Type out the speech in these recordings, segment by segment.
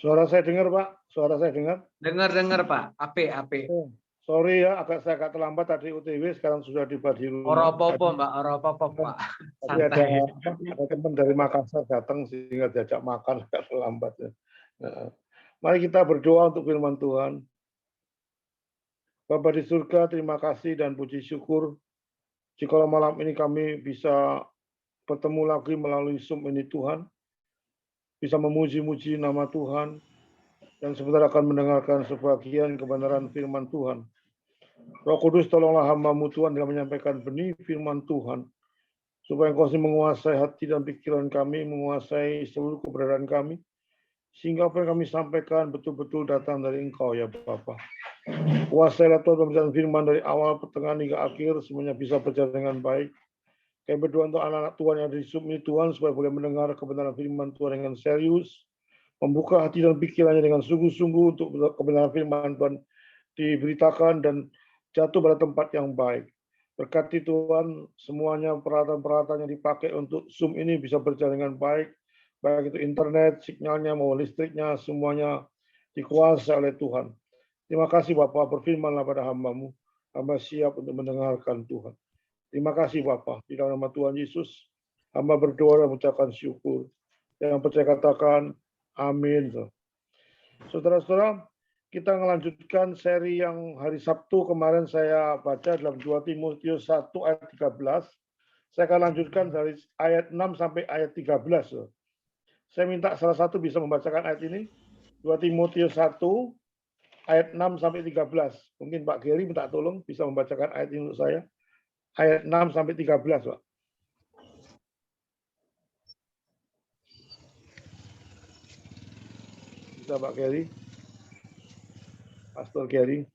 Suara saya dengar, Pak? Suara saya dengar? Dengar Pak. AP. Oh, sorry ya, saya agak terlambat tadi OTW, sekarang sudah tiba di rumah. Oropopo Mbak, oropopo Pak. Tadi ada Santai. teman dari Makassar datang sehingga diajak makan agak terlambat ya. Nah, mari kita berdoa untuk firman Tuhan. Bapa di surga, terima kasih dan puji syukur jika malam ini kami bisa bertemu lagi melalui Zoom ini Tuhan, bisa memuji-muji nama Tuhan, dan sebentar akan mendengarkan sebagian kebenaran firman Tuhan. Roh Kudus, tolonglah hamba-Mu Tuhan dalam menyampaikan benih firman Tuhan, supaya Engkau menguasai hati dan pikiran kami, menguasai seluruh keberadaan kami, sehingga apa yang kami sampaikan betul-betul datang dari Engkau ya Bapa. Kuasailah Tuhan pembacaan firman dari awal, pertengahan hingga akhir, semuanya bisa berjalan dengan baik. Kami berdoa untuk anak-anak Tuhan yang ada di Zoom ini Tuhan, supaya boleh mendengar kebenaran firman Tuhan dengan serius, membuka hati dan pikirannya dengan sungguh-sungguh untuk kebenaran firman Tuhan diberitakan dan jatuh pada tempat yang baik. Berkati Tuhan, semuanya peralatan-peralatan yang dipakai untuk Zoom ini bisa berjalan dengan baik, baik itu internet, sinyalnya maupun listriknya, semuanya dikuasai oleh Tuhan. Terima kasih Bapak, berfirmanlah pada hamba-Mu, hamba siap untuk mendengarkan Tuhan. Terima kasih Bapak, di dalam nama Tuhan Yesus, hamba berdoa dan mengucapkan syukur. Yang percaya katakan, amin. Saudara-saudara, kita melanjutkan seri yang hari Sabtu kemarin saya baca dalam 2 Timotius 1 ayat 13. Saya akan lanjutkan dari ayat 6 sampai ayat 13. Saya minta salah satu bisa membacakan ayat ini. 2 Timotius 1 ayat 6 sampai 13. Mungkin Pak Geri minta tolong bisa membacakan ayat ini untuk saya. Ayat 6 sampai 13, Pak. Bisa Pak Geri? Pastor Geri.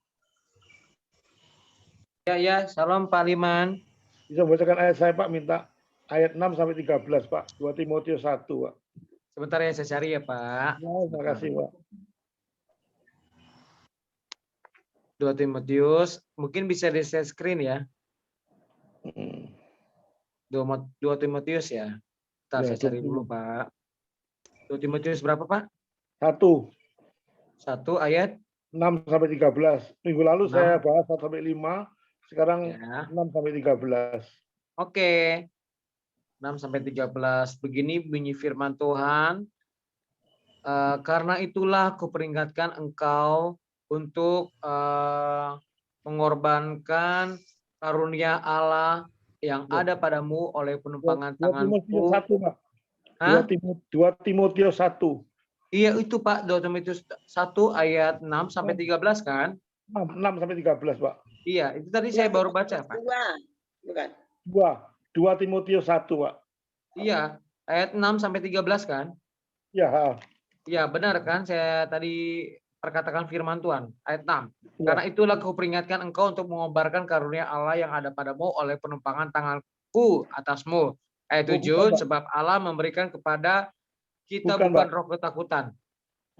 Ya, salam Pak Liman. Bisa membacakan ayat saya Pak, minta ayat 6 sampai 13 Pak. 2 Timotius 1 Pak. Sebentar ya, saya cari ya Pak. Ya, terima kasih Pak. 2 Timotius, mungkin bisa di share screen ya. 2 Timotius ya. Bentar, saya cari dulu Pak. 2 Timotius berapa Pak? 1 ayat 6 sampai 13. Minggu lalu 6. Saya bahas 1 sampai 5, sekarang ya. 6 sampai 13. Oke. 6 sampai 13. Begini bunyi firman Tuhan. Karena itulah kuperingatkan engkau untuk mengorbankan karunia Allah yang ada padamu oleh penumpangan tanganku. 2 Timotius 1. Iya itu Pak, 2 Timotius 1 ayat 6 sampai 13 kan? 6 sampai 13 Pak. Iya, itu tadi saya baru baca Pak. 2 Timotius 1 Pak. Iya, ayat 6 sampai 13 kan? Iya. Iya, benar kan? Saya tadi perkatakan firman Tuhan, ayat 6. Ya. Karena itulah kuperingatkan engkau untuk mengobarkan karunia Allah yang ada padamu oleh penumpangan tanganku atasmu. Ayat 7, sebab Allah memberikan kepada kita bukan roh ketakutan.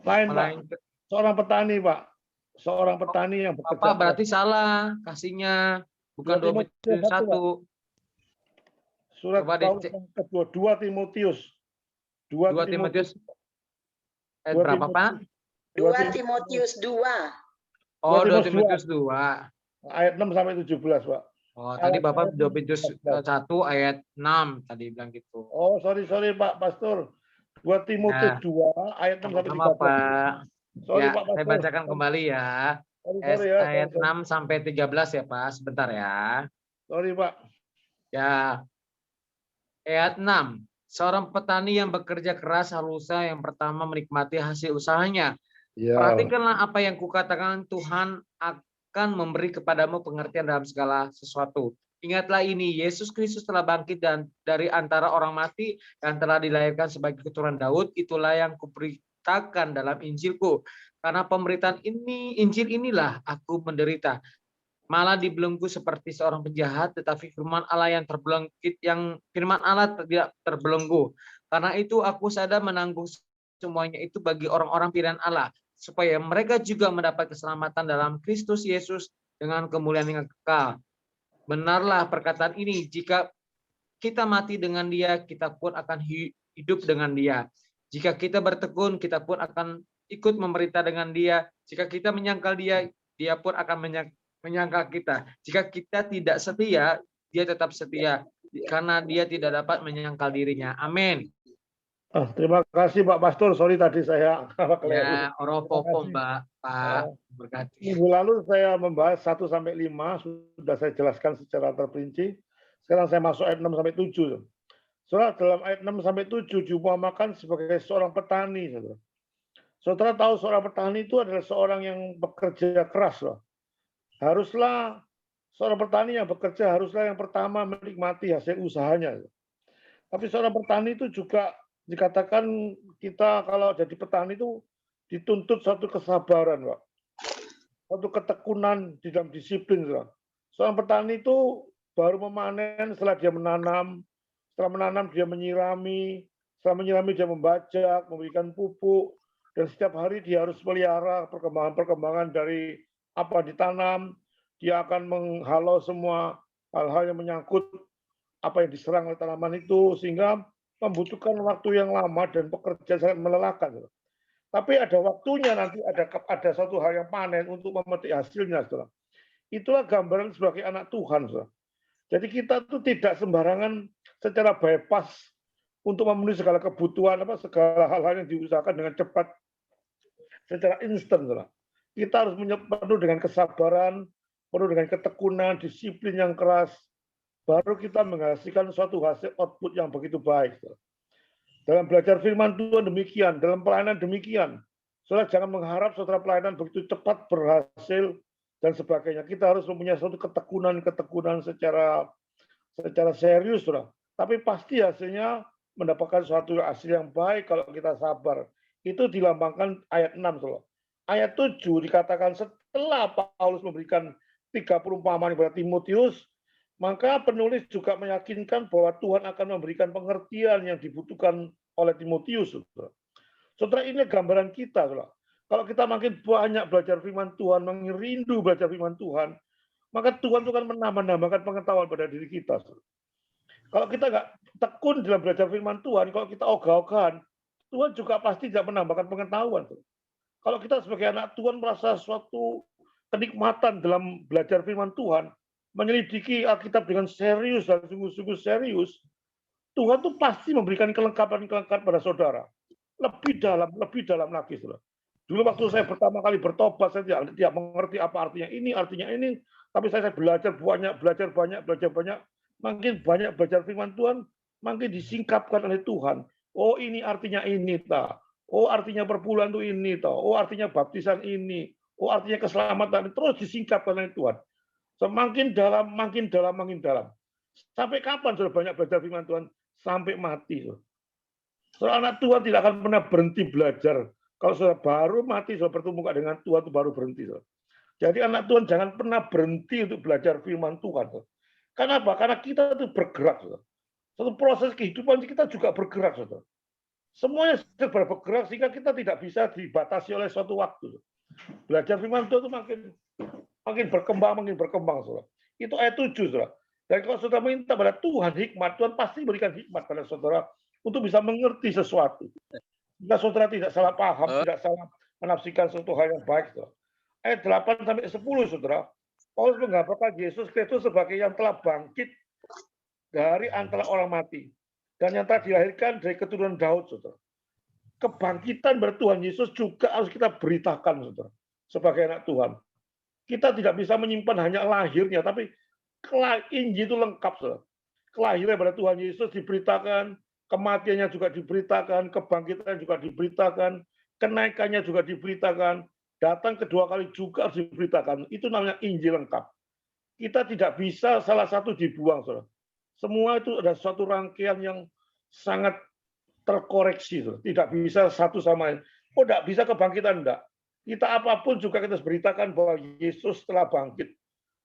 Lain Pak, seorang petani Pak. Seorang petani yang bekerja. Bapak berarti salah kasihnya, bukan 2 Timotius 1. Surat Paulus yang kedua, 2 Timotius. 2 Timotius. Ayat berapa Pak? 2 Timotius 2. Oh, 2 Timotius 2. Ayat 6 sampai 17 Pak. Oh, tadi Bapak 2 Timotius 1 ayat 6 tadi bilang gitu. Oh, sorry Pak Pastor. 2 Timotius 2 ayat 6 sampai 13. Pak. Sorry, ya, Pak Pastor. saya bacakan kembali ya. Ayat 6 sampai 13 ya Pak, sebentar ya. Sorry Pak. Ya. Ayat 6. Seorang petani yang bekerja keras harusnya yang pertama menikmati hasil usahanya. Ya. Perhatikanlah apa yang kukatakan, Tuhan akan memberi kepadamu pengertian dalam segala sesuatu. Ingatlah ini, Yesus Kristus telah bangkit dan dari antara orang mati yang telah dilahirkan sebagai keturunan Daud, itulah yang kuberitakan dalam Injilku. Karena pemberitaan ini, Injil inilah aku menderita. Malah dibelenggu seperti seorang penjahat, tetapi firman Allah yang firman Allah tidak terbelenggu. Karena itu aku sadar menanggung semuanya itu bagi orang-orang pilihan Allah, supaya mereka juga mendapat keselamatan dalam Kristus Yesus dengan kemuliaan yang kekal. Benarlah perkataan ini, jika kita mati dengan Dia, kita pun akan hidup dengan Dia. Jika kita bertekun, kita pun akan ikut memberita dengan dia. Jika kita menyangkal dia, dia pun akan menyangkal kita. Jika kita tidak setia, dia tetap setia karena dia tidak dapat menyangkal dirinya. Amin. Terima kasih Pak Pastor. Sorry tadi saya keliru. Ya, oropopo Mbak Pak berkati. Minggu lalu saya membahas 1 sampai 5 sudah saya jelaskan secara terperinci. Sekarang saya masuk ayat 6 sampai 7. Saudara, dalam ayat 6 sampai 7 diumpamakan sebagai seorang petani, saudara. Saudara tahu seorang petani itu adalah seorang yang bekerja keras, loh. Haruslah seorang petani yang bekerja haruslah yang pertama menikmati hasil usahanya. Tapi seorang petani itu juga dikatakan kita kalau jadi petani itu dituntut satu kesabaran, Pak. Satu ketekunan di dalam disiplin, Pak. Seorang petani itu baru memanen setelah dia menanam, dia menyirami, setelah menyirami dia membajak, memberikan pupuk, dan setiap hari dia harus melihara perkembangan-perkembangan dari apa ditanam. Dia akan menghalau semua hal-hal yang menyangkut apa yang diserang oleh tanaman itu, sehingga membutuhkan waktu yang lama dan pekerjaan sangat melelahkan. Tapi ada waktunya nanti ada satu hal yang panen untuk memetik hasilnya. Saudara. Itulah gambaran sebagai anak Tuhan. Saudara. Jadi kita tuh tidak sembarangan secara bypass untuk memenuhi segala kebutuhan, segala hal-hal yang diusahakan dengan cepat, secara instan. Saudara. Kita harus penuh dengan kesabaran, penuh dengan ketekunan, disiplin yang keras, baru kita menghasilkan suatu hasil output yang begitu baik. Dalam belajar firman Tuhan demikian, dalam pelayanan demikian. Saudara jangan mengharap saudara pelayanan begitu cepat berhasil dan sebagainya. Kita harus mempunyai suatu ketekunan secara serius, saudara. Tapi pasti hasilnya mendapatkan suatu hasil yang baik kalau kita sabar. Itu dilambangkan ayat 6, saudara. Ayat 7 dikatakan setelah Paulus memberikan 3 perumpamaan kepada Timotius, maka penulis juga meyakinkan bahwa Tuhan akan memberikan pengertian yang dibutuhkan oleh Timotius. Saudara, ini gambaran kita. Saudara. Kalau kita makin banyak belajar firman Tuhan, makin rindu belajar firman Tuhan, maka Tuhan itu akan menambahkan pengetahuan pada diri kita. Saudara. Kalau kita nggak tekun dalam belajar firman Tuhan, kalau kita ogah-ogahan, Tuhan juga pasti tidak menambahkan pengetahuan. Saudara. Kalau kita sebagai anak Tuhan merasa suatu kenikmatan dalam belajar firman Tuhan, menyelidiki Alkitab dengan serius dan sungguh-sungguh serius, Tuhan tuh pasti memberikan kelengkapan-kelengkapan pada saudara. Lebih dalam lagi, saudara. Dulu waktu saya pertama kali bertobat, saya tidak mengerti apa artinya ini, tapi saya belajar banyak, makin banyak belajar firman Tuhan, makin disingkapkan oleh Tuhan. Oh, ini artinya ini, ta. Oh, artinya perpuluhan itu ini, ta. Oh, artinya baptisan ini. Oh, artinya keselamatan. Terus disingkapkan oleh Tuhan. Semakin dalam. Sampai kapan sudah banyak belajar firman Tuhan? Sampai mati. Soal anak Tuhan tidak akan pernah berhenti belajar. Kalau sudah baru mati, sudah bertemu dengan Tuhan, itu baru berhenti. Jadi anak Tuhan jangan pernah berhenti untuk belajar firman Tuhan. Kenapa? Karena kita itu bergerak. Satu proses kehidupan kita juga bergerak. Semuanya serba bergerak sehingga kita tidak bisa dibatasi oleh suatu waktu. Belajar firman Tuhan itu makin berkembang, saudara. Itu ayat 7, saudara. Dan kalau saudara minta pada Tuhan hikmat, Tuhan pasti berikan hikmat pada saudara untuk bisa mengerti sesuatu. Jika saudara tidak salah paham, tidak salah menafsirkan suatu hal yang baik, saudara. Ayat 8 sampai 10, saudara. Paulus menggambarkan Yesus Kristus sebagai yang telah bangkit dari antara orang mati dan yang telah dilahirkan dari keturunan Daud, saudara. Kebangkitan dari Tuhan Yesus juga harus kita beritakan, saudara, sebagai anak Tuhan. Kita tidak bisa menyimpan hanya lahirnya, tapi Injil itu lengkap. Saudara. Kelahiran pada Tuhan Yesus diberitakan, kematiannya juga diberitakan, kebangkitannya juga diberitakan, kenaikannya juga diberitakan, datang kedua kali juga harus diberitakan. Itu namanya Injil lengkap. Kita tidak bisa salah satu dibuang. Saudara. Semua itu ada suatu rangkaian yang sangat terkoreksi. Saudara. Tidak bisa satu sama lain. Oh, tidak bisa kebangkitan, enggak. Kita apapun juga kita beritakan bahwa Yesus telah bangkit.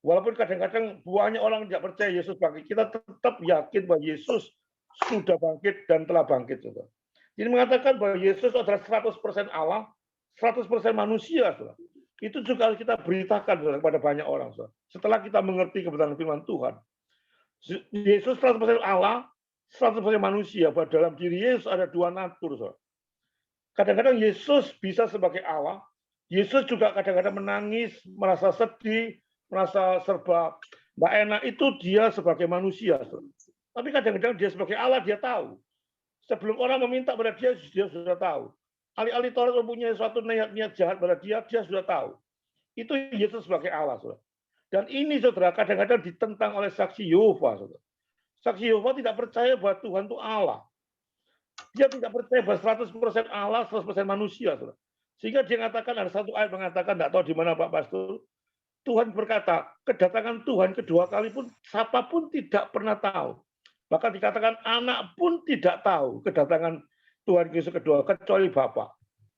Walaupun kadang-kadang banyak orang tidak percaya Yesus bangkit, kita tetap yakin bahwa Yesus sudah bangkit dan telah bangkit. Saudara. Jadi mengatakan bahwa Yesus adalah 100% Allah, 100% manusia. Saudara. Itu juga harus kita beritakan, saudara, kepada banyak orang. Saudara. Setelah kita mengerti kebenaran firman Tuhan. Yesus 100% Allah, 100% manusia. Bahwa dalam diri Yesus ada dua natur. Saudara. Kadang-kadang Yesus bisa sebagai Allah, Yesus juga kadang-kadang menangis, merasa sedih, merasa serba nggak enak, itu dia sebagai manusia. Tapi kadang-kadang dia sebagai Allah, dia tahu. Sebelum orang meminta pada dia sudah tahu. Alih-alih Taurat mempunyai suatu niat jahat pada dia sudah tahu. Itu Yesus sebagai Allah. Saudara. Dan ini saudara kadang-kadang ditentang oleh saksi Yehova. Saudara. Saksi Yehova tidak percaya bahwa Tuhan itu Allah. Dia tidak percaya bahwa 100% Allah, 100% manusia. Saudara. Sehingga dia mengatakan, ada satu ayat mengatakan, tidak tahu di mana Pak Pastor, Tuhan berkata, kedatangan Tuhan kedua kali pun, siapapun tidak pernah tahu. Bahkan dikatakan anak pun tidak tahu kedatangan Tuhan Yesus kedua, kecuali Bapa.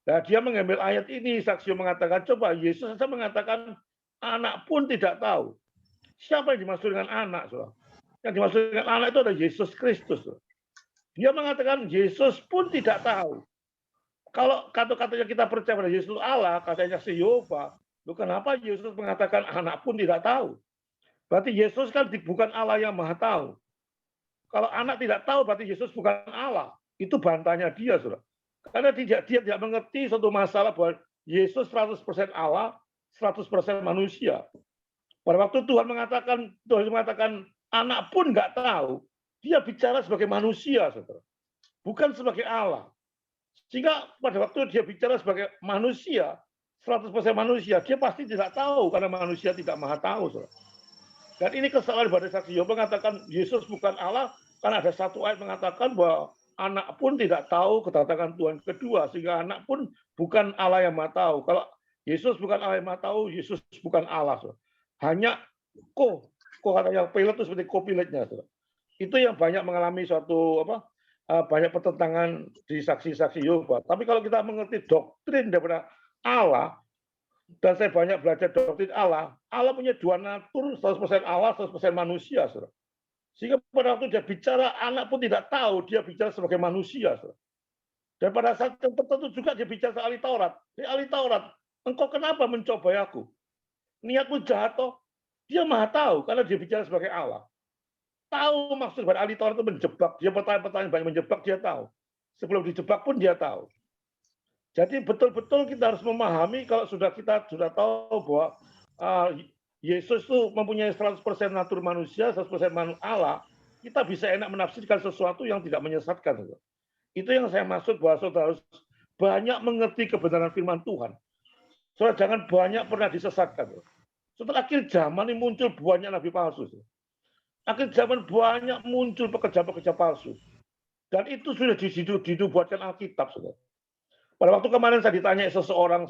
Nah, dia mengambil ayat ini, saksi mengatakan, coba Yesus saja mengatakan, anak pun tidak tahu. Siapa yang dimaksud dengan anak? Saudara? Yang dimaksud dengan anak itu adalah Yesus Kristus. Saudara. Dia mengatakan, Yesus pun tidak tahu. Kalau kata-katanya kita percaya pada Yesus Allah, katanya si Yehova, kenapa Yesus mengatakan anak pun tidak tahu? Berarti Yesus kan bukan Allah yang maha tahu. Kalau anak tidak tahu, berarti Yesus bukan Allah. Itu bantahnya dia, saudara. Karena dia tidak mengerti suatu masalah bahwa Yesus 100% Allah, 100% manusia. Pada waktu Tuhan mengatakan anak pun nggak tahu, dia bicara sebagai manusia, saudara. Bukan sebagai Allah. Sehingga pada waktu dia bicara sebagai manusia, 100% manusia, dia pasti tidak tahu karena manusia tidak maha tahu, saudara. Dan ini kesalahan pada saksi Yehova mengatakan Yesus bukan Allah, karena ada satu ayat mengatakan bahwa anak pun tidak tahu kedatangan Tuhan kedua, sehingga anak pun bukan Allah yang maha tahu. Kalau Yesus bukan Allah yang maha tahu, Yesus bukan Allah. So. Hanya katanya pilot itu seperti co-pilotnya. So. Itu yang banyak mengalami suatu banyak pertentangan di saksi-saksi Yehova. Tapi kalau kita mengerti doktrin daripada Allah, dan saya banyak belajar doktrin Allah, Allah punya dua natur, 100% Allah, 100% manusia. Saudara. Sehingga pada waktu dia bicara, anak pun tidak tahu, dia bicara sebagai manusia. Saudara. Dan pada saat yang tertentu juga dia bicara soal ahli Taurat. Ahli Taurat, engkau kenapa mencobai aku? Niatmu jahat toh? Dia maha tahu, karena dia bicara sebagai Allah. Tahu maksud dari ahli Taurat itu menjebak. Dia pertanyaan-pertanyaan banyak menjebak, dia tahu. Sebelum dijebak pun dia tahu. Jadi betul-betul kita harus memahami kalau kita sudah tahu bahwa Yesus itu mempunyai 100% natur manusia, 100% Allah, kita bisa enak menafsirkan sesuatu yang tidak menyesatkan. Itu yang saya maksud bahwa saudara harus banyak mengerti kebenaran firman Tuhan. Saudara jangan banyak pernah disesatkan. Setelah akhir zaman ini muncul banyak nabi palsu. Akhir zaman banyak muncul pekerja-pekerja palsu. Dan itu sudah dibuatkan Alkitab, saudara. Pada waktu kemarin saya ditanya seseorang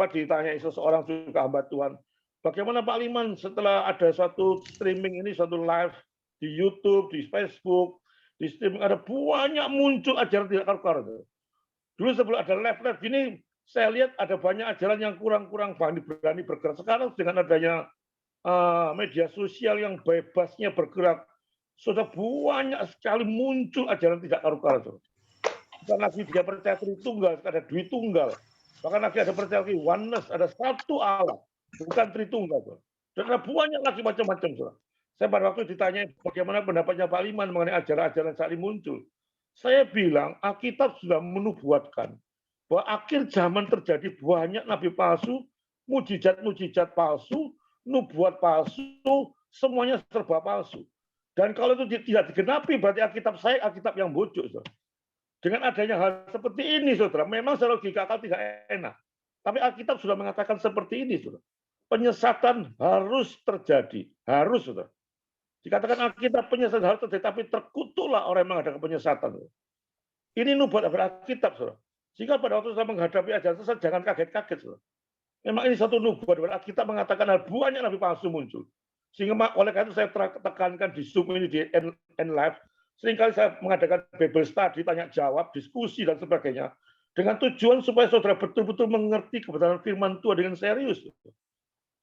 ditanya seseorang juga hamba Tuhan, bagaimana Pak Liman setelah ada suatu streaming ini, suatu live di YouTube, di Facebook, di streaming ada banyak muncul ajaran tidak karu-karu. Dulu sebelum ada live ini, saya lihat ada banyak ajaran yang kurang-kurang berani bergerak. Sekarang dengan adanya media sosial yang bebasnya bergerak, sudah banyak sekali muncul ajaran tidak karu-karu. Bukan lagi dia percaya Tritunggal, ada Dwitunggal. Bahkan lagi ada percaya lagi oneness, ada satu Allah, bukan Tritunggal. Dan ada banyak lagi macam-macam. Saya pada waktu ditanya bagaimana pendapatnya Pak Liman mengenai ajaran-ajaran saat ini muncul. Saya bilang Alkitab sudah menubuatkan bahwa akhir zaman terjadi banyak nabi palsu, mujizat-mujizat palsu, nubuat palsu, semuanya serba palsu. Dan kalau itu tidak digenapi, berarti Alkitab saya Alkitab yang bojok. Dengan adanya hal seperti ini, saudara, memang secara logika akal tidak enak. Tapi Alkitab sudah mengatakan seperti ini, saudara. Penyesatan harus terjadi. Harus, saudara. Dikatakan Alkitab penyesatan harus terjadi, tapi terkutuklah orang yang mengadakan penyesatan. Saudara. Ini nubuat dari Alkitab, saudara. Sehingga pada waktu saya menghadapi ajaran sesat, jangan kaget-kaget, saudara. Memang ini satu nubuat dari Alkitab mengatakan hal banyak nabi palsu muncul. Sehingga oleh karena itu saya tekankan di Zoom ini, di N-Live, seringkali saya mengadakan Bible study, tanya jawab, diskusi, dan sebagainya. Dengan tujuan supaya saudara betul-betul mengerti kebenaran firman Tuhan dengan serius.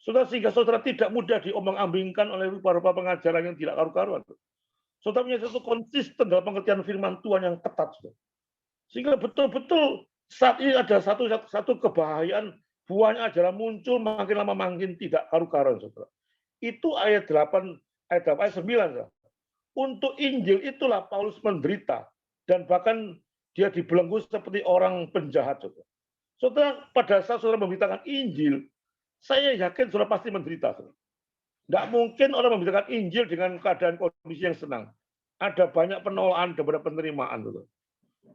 Saudara, sehingga saudara tidak mudah diomong-ambingkan oleh rupa-rupa pengajaran yang tidak karu-karuan. Saudara punya satu konsisten dalam pengertian firman Tuhan yang ketat. Sehingga betul-betul saat ini ada satu kebahayaan, banyak ajaran muncul, makin lama makin tidak karu-karuan. Itu ayat 8, ayat 9. Untuk Injil itulah Paulus menderita. Dan bahkan dia dibelenggu seperti orang penjahat. Saudara, pada saat saudara memberitakan Injil, saya yakin saudara pasti menderita. Tidak mungkin orang memberitakan Injil dengan keadaan kondisi yang senang. Ada banyak penolakan daripada penerimaan.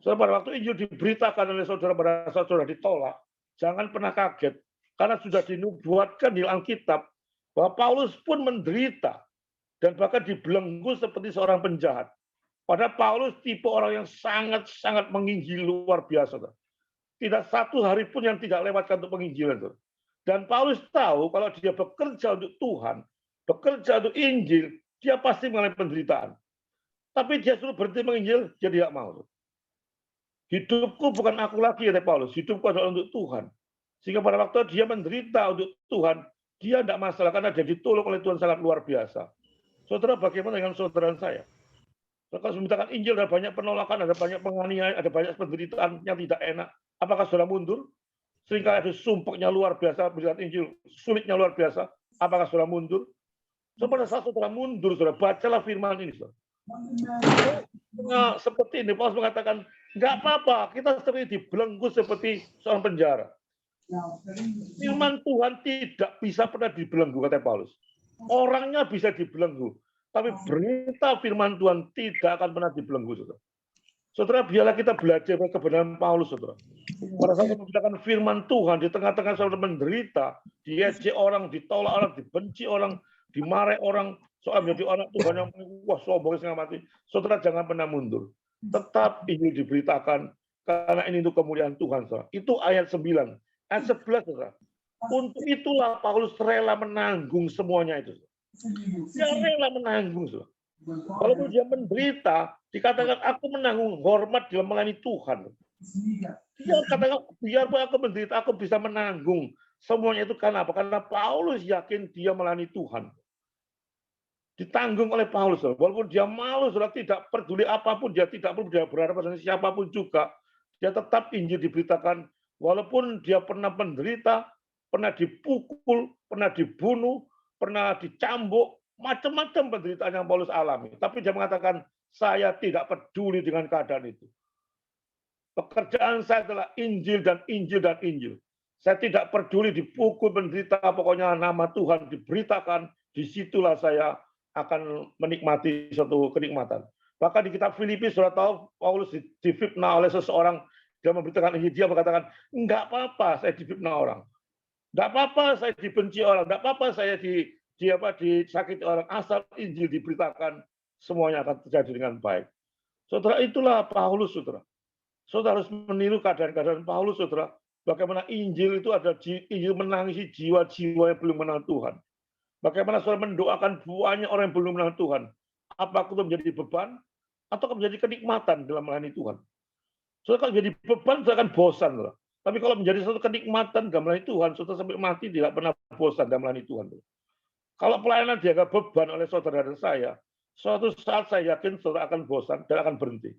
Saudara, pada waktu Injil diberitakan oleh saudara pada saat saudara ditolak, jangan pernah kaget. Karena sudah dinubuatkan di Alkitab bahwa Paulus pun menderita dan bahkan dibelenggu seperti seorang penjahat. Padahal Paulus tipe orang yang sangat-sangat menginjil luar biasa. Tidak satu hari pun yang tidak lewatkan untuk penginjilan. Dan Paulus tahu kalau dia bekerja untuk Tuhan, bekerja untuk Injil, dia pasti mengalami penderitaan. Tapi dia suruh berhenti menginjil, dia tidak mau. Hidupku bukan aku lagi, kata Paulus. Hidupku adalah untuk Tuhan. Sehingga pada waktu dia menderita untuk Tuhan, dia tidak masalah karena dia ditolong oleh Tuhan sangat luar biasa. Saudara, bagaimana dengan saudara saya? Kalau memberitakan Injil ada banyak penolakan, ada banyak penganiayaan, ada banyak penderitaan yang tidak enak. Apakah saudara mundur? Seringkali ada sumpahnya luar biasa, beritakan Injil sulitnya luar biasa. Apakah saudara mundur? Pada saat saudara mundur, saudara bacalah firman ini. Saudara. Nah, seperti ini, Paulus mengatakan, nggak apa-apa, kita sering dibelenggu seperti seorang penjara. Firman Tuhan tidak bisa pernah dibelenggu, kata Paulus. Orangnya bisa dibelenggu, tapi berita firman Tuhan tidak akan pernah dibelenggu, saudara. Saudara, biarlah kita belajar kebenaran Paulus, saudara. Pada saat memberitakan firman Tuhan, di tengah-tengah saudara menderita, diejek orang, ditolak orang, dibenci orang, dimarahi orang, soal menjadi anak Tuhan yang wah sombong setengah mati. Saudara, jangan pernah mundur. Tetap ini diberitakan, karena ini untuk kemuliaan Tuhan, saudara. Itu ayat 9. Ayat 11, saudara. Untuk itulah Paulus rela menanggung semuanya itu. Dia rela menanggung, saudara. Walaupun dia menderita, dikatakan aku menanggung hormat dalam melayani Tuhan. Dia katakan, biarpun aku menderita, aku bisa menanggung semuanya itu karena apa? Karena Paulus yakin dia melayani Tuhan. Ditanggung oleh Paulus, walaupun dia malu, sudah tidak peduli apapun, dia tidak perlu dia berharap dengan siapapun juga. Dia tetap Injil diberitakan, walaupun dia pernah menderita, pernah dipukul, pernah dibunuh, pernah dicambuk, macam-macam penderitaan yang Paulus alami. Tapi dia mengatakan, saya tidak peduli dengan keadaan itu. Pekerjaan saya adalah Injil dan Injil dan Injil. Saya tidak peduli dipukul, menderita, pokoknya nama Tuhan diberitakan, disitulah saya akan menikmati suatu kenikmatan. Bahkan di kitab Filipi, sudah tahu, Paulus difitnah oleh seseorang, dia memberitakan Injil, dia mengatakan, enggak apa-apa saya difitnah orang. Enggak apa-apa saya dibenci orang, enggak apa-apa saya disakiti orang, asal Injil diberitakan, semuanya akan terjadi dengan baik. Saudara, itulah Paulus, saudara. Saudara harus meniru keadaan-keadaan Paulus, saudara. Bagaimana Injil itu ada Injil menangisi jiwa-jiwa yang belum mengenal Tuhan. Bagaimana saudara mendoakan banyak orang yang belum mengenal Tuhan. Apakah itu menjadi beban atau menjadi kenikmatan dalam melayani Tuhan? Saudara, kalau menjadi beban, saudara akan bosan, saudara. Tapi kalau menjadi suatu kenikmatan dalam melayani Tuhan, saudara sampai mati tidak pernah bosan dalam melayani Tuhan. Kalau pelayanan dianggap beban oleh saudara dan saya, suatu saat saya yakin saudara akan bosan dan akan berhenti.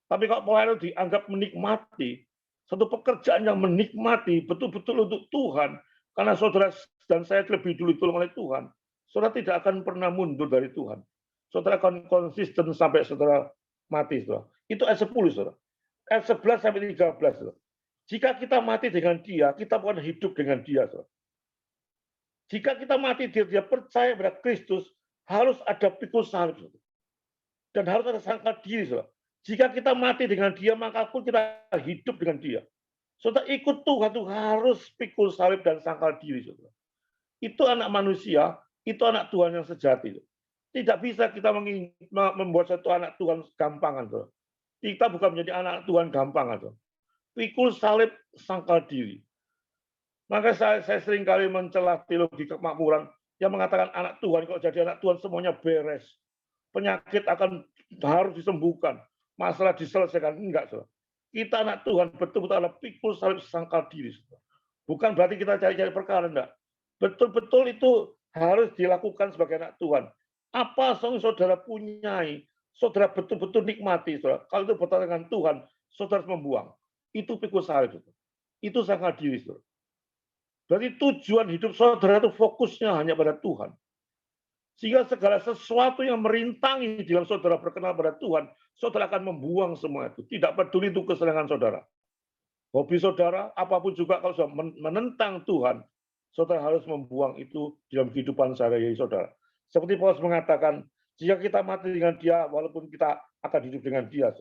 Tapi kalau pelayanan dianggap menikmati, satu pekerjaan yang menikmati betul-betul untuk Tuhan, karena saudara dan saya lebih dulu ditolong oleh Tuhan, saudara tidak akan pernah mundur dari Tuhan. Saudara akan konsisten sampai saudara mati, saudara. Itu ayat 10, saudara. Ayat 11 sampai 13, saudara. Jika kita mati dengan dia, kita bukan hidup dengan dia, saudara. Jika kita mati, dia percaya pada Kristus, harus ada pikul salib. Dan harus ada sangkal diri. Saudara. Jika kita mati dengan dia, maka pun kita hidup dengan dia. Saudara, ikut Tuhan itu harus pikul salib dan sangkal diri. Saudara. Itu anak manusia, itu anak Tuhan yang sejati. Tidak bisa kita membuat satu anak Tuhan gampangan. Saudara. Kita bukan menjadi anak Tuhan gampangan. Saudara. Pikul salib, sangkal diri. Maka saya sering kali mencela teologi kemakmuran yang mengatakan anak Tuhan, kalau jadi anak Tuhan semuanya beres. Penyakit harus disembuhkan. Masalah diselesaikan. Enggak, saudara. Kita anak Tuhan betul-betul adalah pikul salib sangkal diri. Saudara. Bukan berarti kita cari-cari perkara, enggak. Betul-betul itu harus dilakukan sebagai anak Tuhan. Apa yang saudara punyai, saudara betul-betul nikmati. Saudara. Kalau itu bertanya dengan Tuhan, saudara harus membuang. Itu pikul salib. Saudara. Itu sangkal diri. Saudara. Berarti tujuan hidup saudara itu fokusnya hanya pada Tuhan. Sehingga segala sesuatu yang merintangi dalam saudara berkenal pada Tuhan, saudara akan membuang semua itu. Tidak peduli itu kesenangan saudara. Hobi saudara, apapun juga kalau sudah menentang Tuhan, saudara harus membuang itu dalam kehidupan sehari-hari saudara. Seperti Paulus mengatakan, jika kita mati dengan dia, walaupun kita akan hidup dengan dia.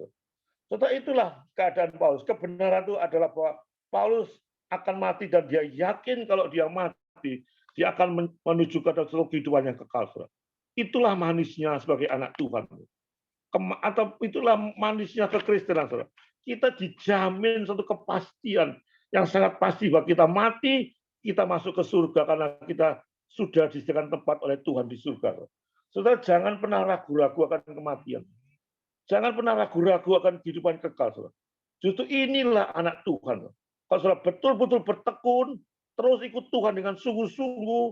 Saudara, itulah keadaan Paulus. Kebenaran itu adalah bahwa Paulus akan mati dan dia yakin kalau dia mati, dia akan menuju ke seluruh kehidupan yang kekal. Saudara. Itulah manisnya sebagai anak Tuhan. Atau itulah manisnya kekristenan. Saudara. Kita dijamin satu kepastian yang sangat pasti bahwa kita mati, kita masuk ke surga karena kita sudah disediakan tempat oleh Tuhan di surga. Saudara, jangan pernah ragu-ragu akan kematian. Jangan pernah ragu-ragu akan kehidupan kekal. Saudara. Justru inilah anak Tuhan. Kalau saudara betul-betul bertekun, terus ikut Tuhan dengan sungguh-sungguh,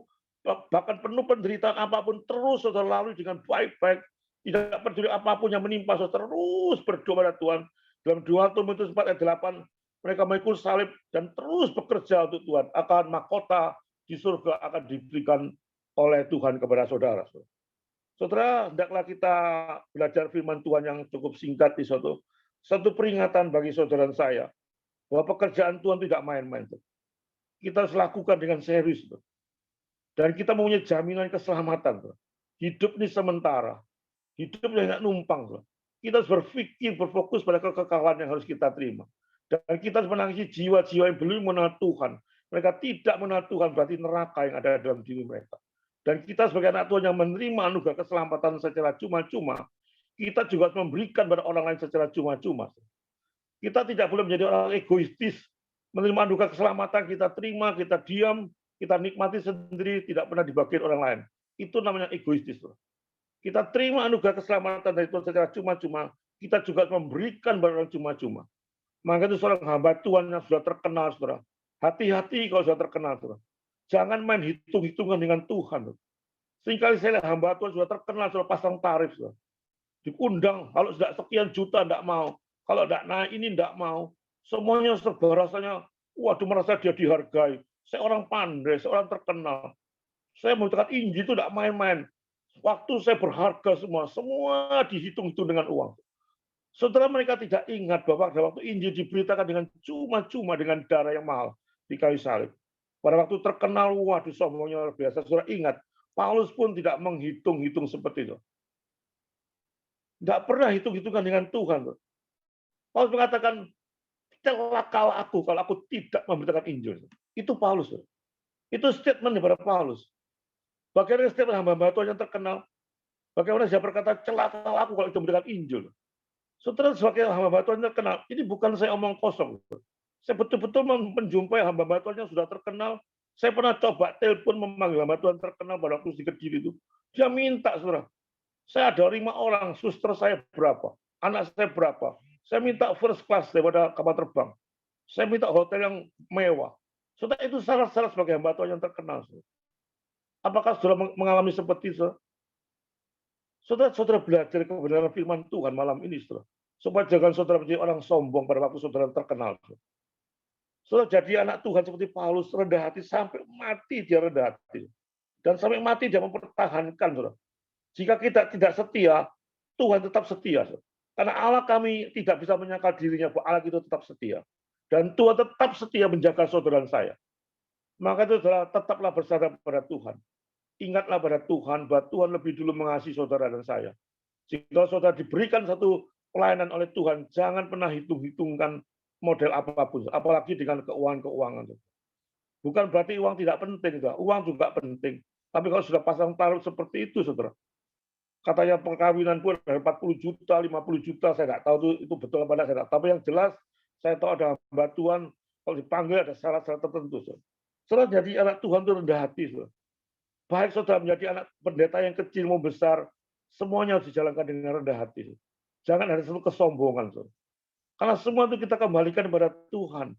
bahkan penuh penderitaan apapun, terus saudara lalui dengan baik-baik, tidak peduli apapun yang menimpa, saudara terus berdoa pada Tuhan. Dalam 2 Timotius 4 ayat 8, mereka mengikut salib dan terus bekerja untuk Tuhan. Akan mahkota di surga akan diberikan oleh Tuhan kepada saudara. Saudara, hendaklah kita belajar firman Tuhan yang cukup singkat di satu peringatan bagi saudara dan saya, bahwa pekerjaan Tuhan tidak main-main. Kita harus lakukan dengan serius. Dan kita mempunyai jaminan keselamatan. Hidup ini sementara. Hidup tidak numpang. Kita harus berpikir, berfokus pada kekekalan yang harus kita terima. Dan kita harus menangisi jiwa-jiwa yang belum mengenal Tuhan. Mereka tidak mengenal Tuhan, berarti neraka yang ada dalam diri mereka. Dan kita sebagai anak Tuhan yang menerima anugerah keselamatan secara cuma-cuma, kita juga harus memberikan pada orang lain secara cuma-cuma. Kita tidak boleh menjadi orang egoistis, menerima anugerah keselamatan, kita terima, kita diam, kita nikmati sendiri, tidak pernah dibagikan orang lain. Itu namanya egoistis. Kita terima anugerah keselamatan dari Tuhan secara cuma-cuma, kita juga memberikan pada orang cuma-cuma. Maka itu seorang hamba Tuhan yang sudah terkenal, saudara. Hati-hati kalau sudah terkenal, saudara. Jangan main hitung-hitungan dengan Tuhan. Seringkali saya lihat hamba Tuhan sudah terkenal, sudah pasang tarif. Saudara. Diundang, kalau sudah sekian juta tidak mau. Kalau tidak naik ini tidak mau. Semuanya serba rasanya, waduh merasa dia dihargai. Saya orang pandai, saya orang terkenal. Saya membutuhkan Injil itu tidak main-main. Waktu saya berharga semua dihitung-hitung dengan uang. Saudara, mereka tidak ingat bahwa pada waktu Injil diberitakan dengan cuma-cuma dengan darah yang mahal di kayu salib. Pada waktu terkenal, waduh sombongnya luar biasa. Saudara ingat, Paulus pun tidak menghitung-hitung seperti itu. Tidak pernah hitung-hitungan dengan Tuhan. Paulus mengatakan, celakalah aku kalau aku tidak memberitakan Injil. Itu Paulus. Itu statement daripada Paulus. Bagaimana setiap hamba-hamba Tuhan yang terkenal, bagaimana dia berkata, celakalah aku kalau itu memberitakan Injil. Saudara, sebagai hamba-hamba Tuhan yang terkenal, ini bukan saya omong kosong. Saya betul-betul menjumpai hamba-hamba Tuhan yang sudah terkenal. Saya pernah coba telepon memanggil hamba Tuhan terkenal pada waktu di Kediri itu. Dia minta, saudara. Saya ada 5 orang, suster saya berapa, anak saya berapa. Saya minta first class daripada kapal terbang. Saya minta hotel yang mewah. Saudara, itu syarat-syarat sebagai hamba Tuhan yang terkenal. Saudara. Apakah saudara mengalami seperti itu? Saudara belajar kebenaran firman Tuhan malam ini, saudara. Supaya jangan saudara menjadi orang sombong pada waktu saudara terkenal. Saudara jadi anak Tuhan seperti Paulus, rendah hati sampai mati dia rendah hati. Dan sampai mati dia mempertahankan, saudara. Jika kita tidak setia, Tuhan tetap setia. Saudara. Karena Allah kami tidak bisa menyangkal dirinya bahwa Allah itu tetap setia. Dan Tuhan tetap setia menjaga saudara dan saya. Maka itu saudara tetaplah bersandar pada Tuhan. Ingatlah pada Tuhan bahwa Tuhan lebih dulu mengasihi saudara dan saya. Jika saudara diberikan satu pelayanan oleh Tuhan, jangan pernah hitung-hitungkan model apapun, apalagi dengan keuangan-keuangan. Bukan berarti uang tidak penting, saudara. Uang juga penting. Tapi kalau sudah pasang taruh seperti itu, saudara, katanya perkawinan pun dari 40 juta, 50 juta, saya nggak tahu itu betul apa tidak. Tapi yang jelas, saya tahu ada hamba Tuhan, kalau dipanggil ada syarat-syarat tertentu. Saudara. Saudara jadi anak Tuhan itu rendah hati. Saudara. Baik saudara menjadi anak pendeta yang kecil mau besar, semuanya harus dijalankan dengan rendah hati. Jangan ada satu kesombongan. Saudara. Karena semua itu kita kembalikan kepada Tuhan.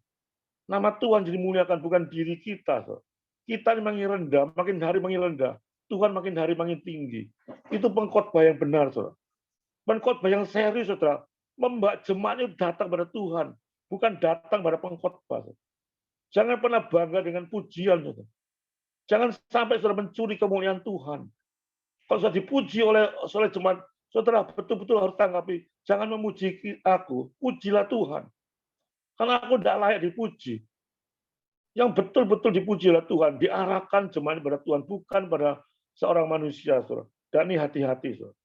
Nama Tuhan jadi muliakan, bukan diri kita. Saudara. Kita makin rendah, makin hari makin rendah. Tuhan makin hari makin tinggi. Itu pengkhotbah yang benar, saudara. Pengkhotbah yang serius, saudara. Membak jemaatnya datang pada Tuhan, bukan datang pada pengkhotbah. Jangan pernah bangga dengan pujian, saudara. Jangan sampai saudara mencuri kemuliaan Tuhan. Kalau sudah dipuji oleh jemaat, Saudara betul-betul harus tanggapi. Jangan memuji aku, pujilah Tuhan. Karena aku tidak layak dipuji. Yang betul-betul dipuji oleh Tuhan, diarahkan jemaat pada Tuhan, bukan pada seorang manusia, saudara. Dan ini hati-hati, saudara.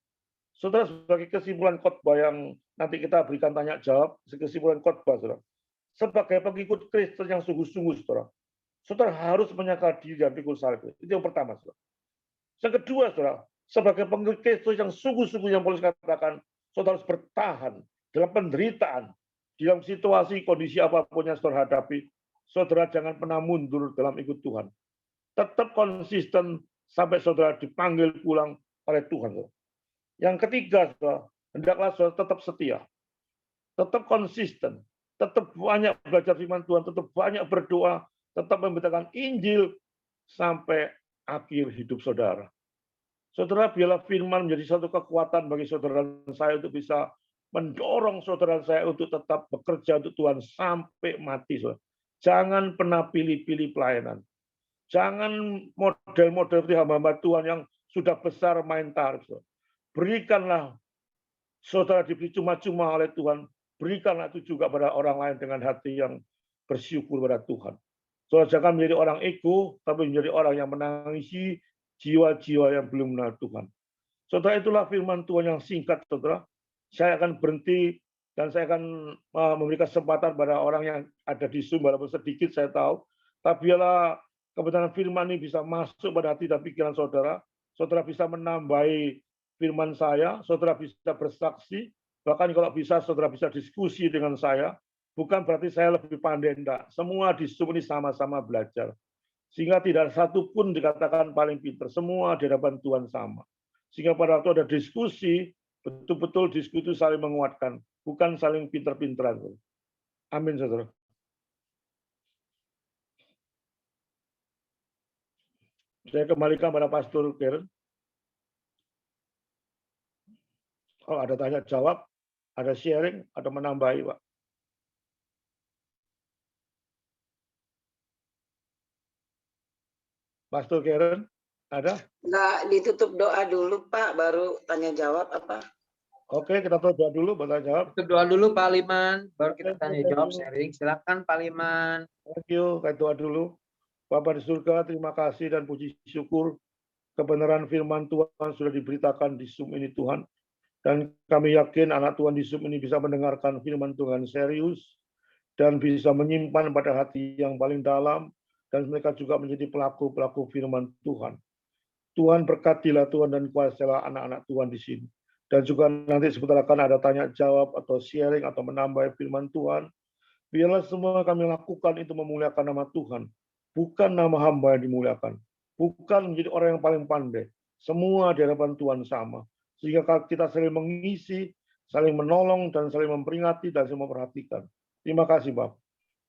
Saudara, sebagai kesimpulan khotbah yang nanti kita berikan tanya jawab, kesimpulan khotbah, saudara. Sebagai pengikut Kristen yang sungguh-sungguh, saudara, saudara harus menyangkal diri dan pikul salib. Itu yang pertama, saudara. Yang kedua, saudara, sebagai pengikut Kristus yang sungguh-sungguh yang Paulus katakan, saudara harus bertahan dalam penderitaan, dalam situasi kondisi apapun yang saudara hadapi. Saudara jangan pernah mundur dalam ikut Tuhan. Tetap konsisten sampai saudara dipanggil pulang oleh Tuhan. Yang ketiga, saudara, hendaklah saudara tetap setia, tetap konsisten, tetap banyak belajar firman Tuhan, tetap banyak berdoa, tetap memberitakan Injil sampai akhir hidup saudara. Saudara, biarlah firman menjadi satu kekuatan bagi saudara dan saya untuk bisa mendorong saudara saya untuk tetap bekerja untuk Tuhan sampai mati. Saudara. Jangan pernah pilih-pilih pelayanan. Jangan model-model hamba-hamba Tuhan yang sudah besar main tarif. Saudara. Berikanlah saudara diberi cuma-cuma oleh Tuhan. Berikanlah itu juga pada orang lain dengan hati yang bersyukur pada Tuhan. Saudara jangan menjadi orang ego, tapi menjadi orang yang menangisi jiwa-jiwa yang belum mengenal Tuhan. Saudara, itulah firman Tuhan yang singkat, saudara. Saya akan berhenti dan saya akan memberikan kesempatan pada orang yang ada di Zoom, walaupun sedikit saya tahu. Tapi biarlah kebenaran firman ini bisa masuk pada hati dan pikiran saudara. Saudara bisa menambahi firman saya, saudara bisa bersaksi, bahkan kalau bisa saudara bisa diskusi dengan saya. Bukan berarti saya lebih pandai, enggak. Semua di Zoom ini sama-sama belajar. Sehingga tidak satu pun dikatakan paling pintar. Semua di hadapan Tuhan sama. Sehingga pada waktu ada diskusi, betul-betul diskusi saling menguatkan. Bukan saling pintar-pintaran. Amin, saudara. Saya kembalikan pada Pastor Karen. Kalau ada tanya jawab, ada sharing, ada menambahi, Pak. Pastor Karen, ada? Nggak ditutup doa dulu, Pak, baru tanya jawab apa? Oke, kita doa dulu, baru tanya jawab. Tutup doa dulu Pak Liman, baru kita tanya jawab sharing. Silakan Pak Liman. Thank you, kita doa dulu. Bapa di surga, terima kasih dan puji syukur kebenaran firman Tuhan sudah diberitakan di Zoom ini Tuhan. Dan kami yakin anak Tuhan di Zoom ini bisa mendengarkan firman Tuhan serius dan bisa menyimpan pada hati yang paling dalam dan mereka juga menjadi pelaku-pelaku firman Tuhan. Tuhan berkatilah Tuhan dan kuasailah anak-anak Tuhan di sini. Dan juga nanti sebentar akan ada tanya jawab atau sharing atau menambah firman Tuhan. Biarlah semua kami lakukan itu memuliakan nama Tuhan. Bukan nama hamba yang dimuliakan. Bukan menjadi orang yang paling pandai. Semua di hadapan Tuhan sama. Sehingga kita saling mengisi, saling menolong, dan saling memperingati, dan saling memperhatikan. Terima kasih, Bapak.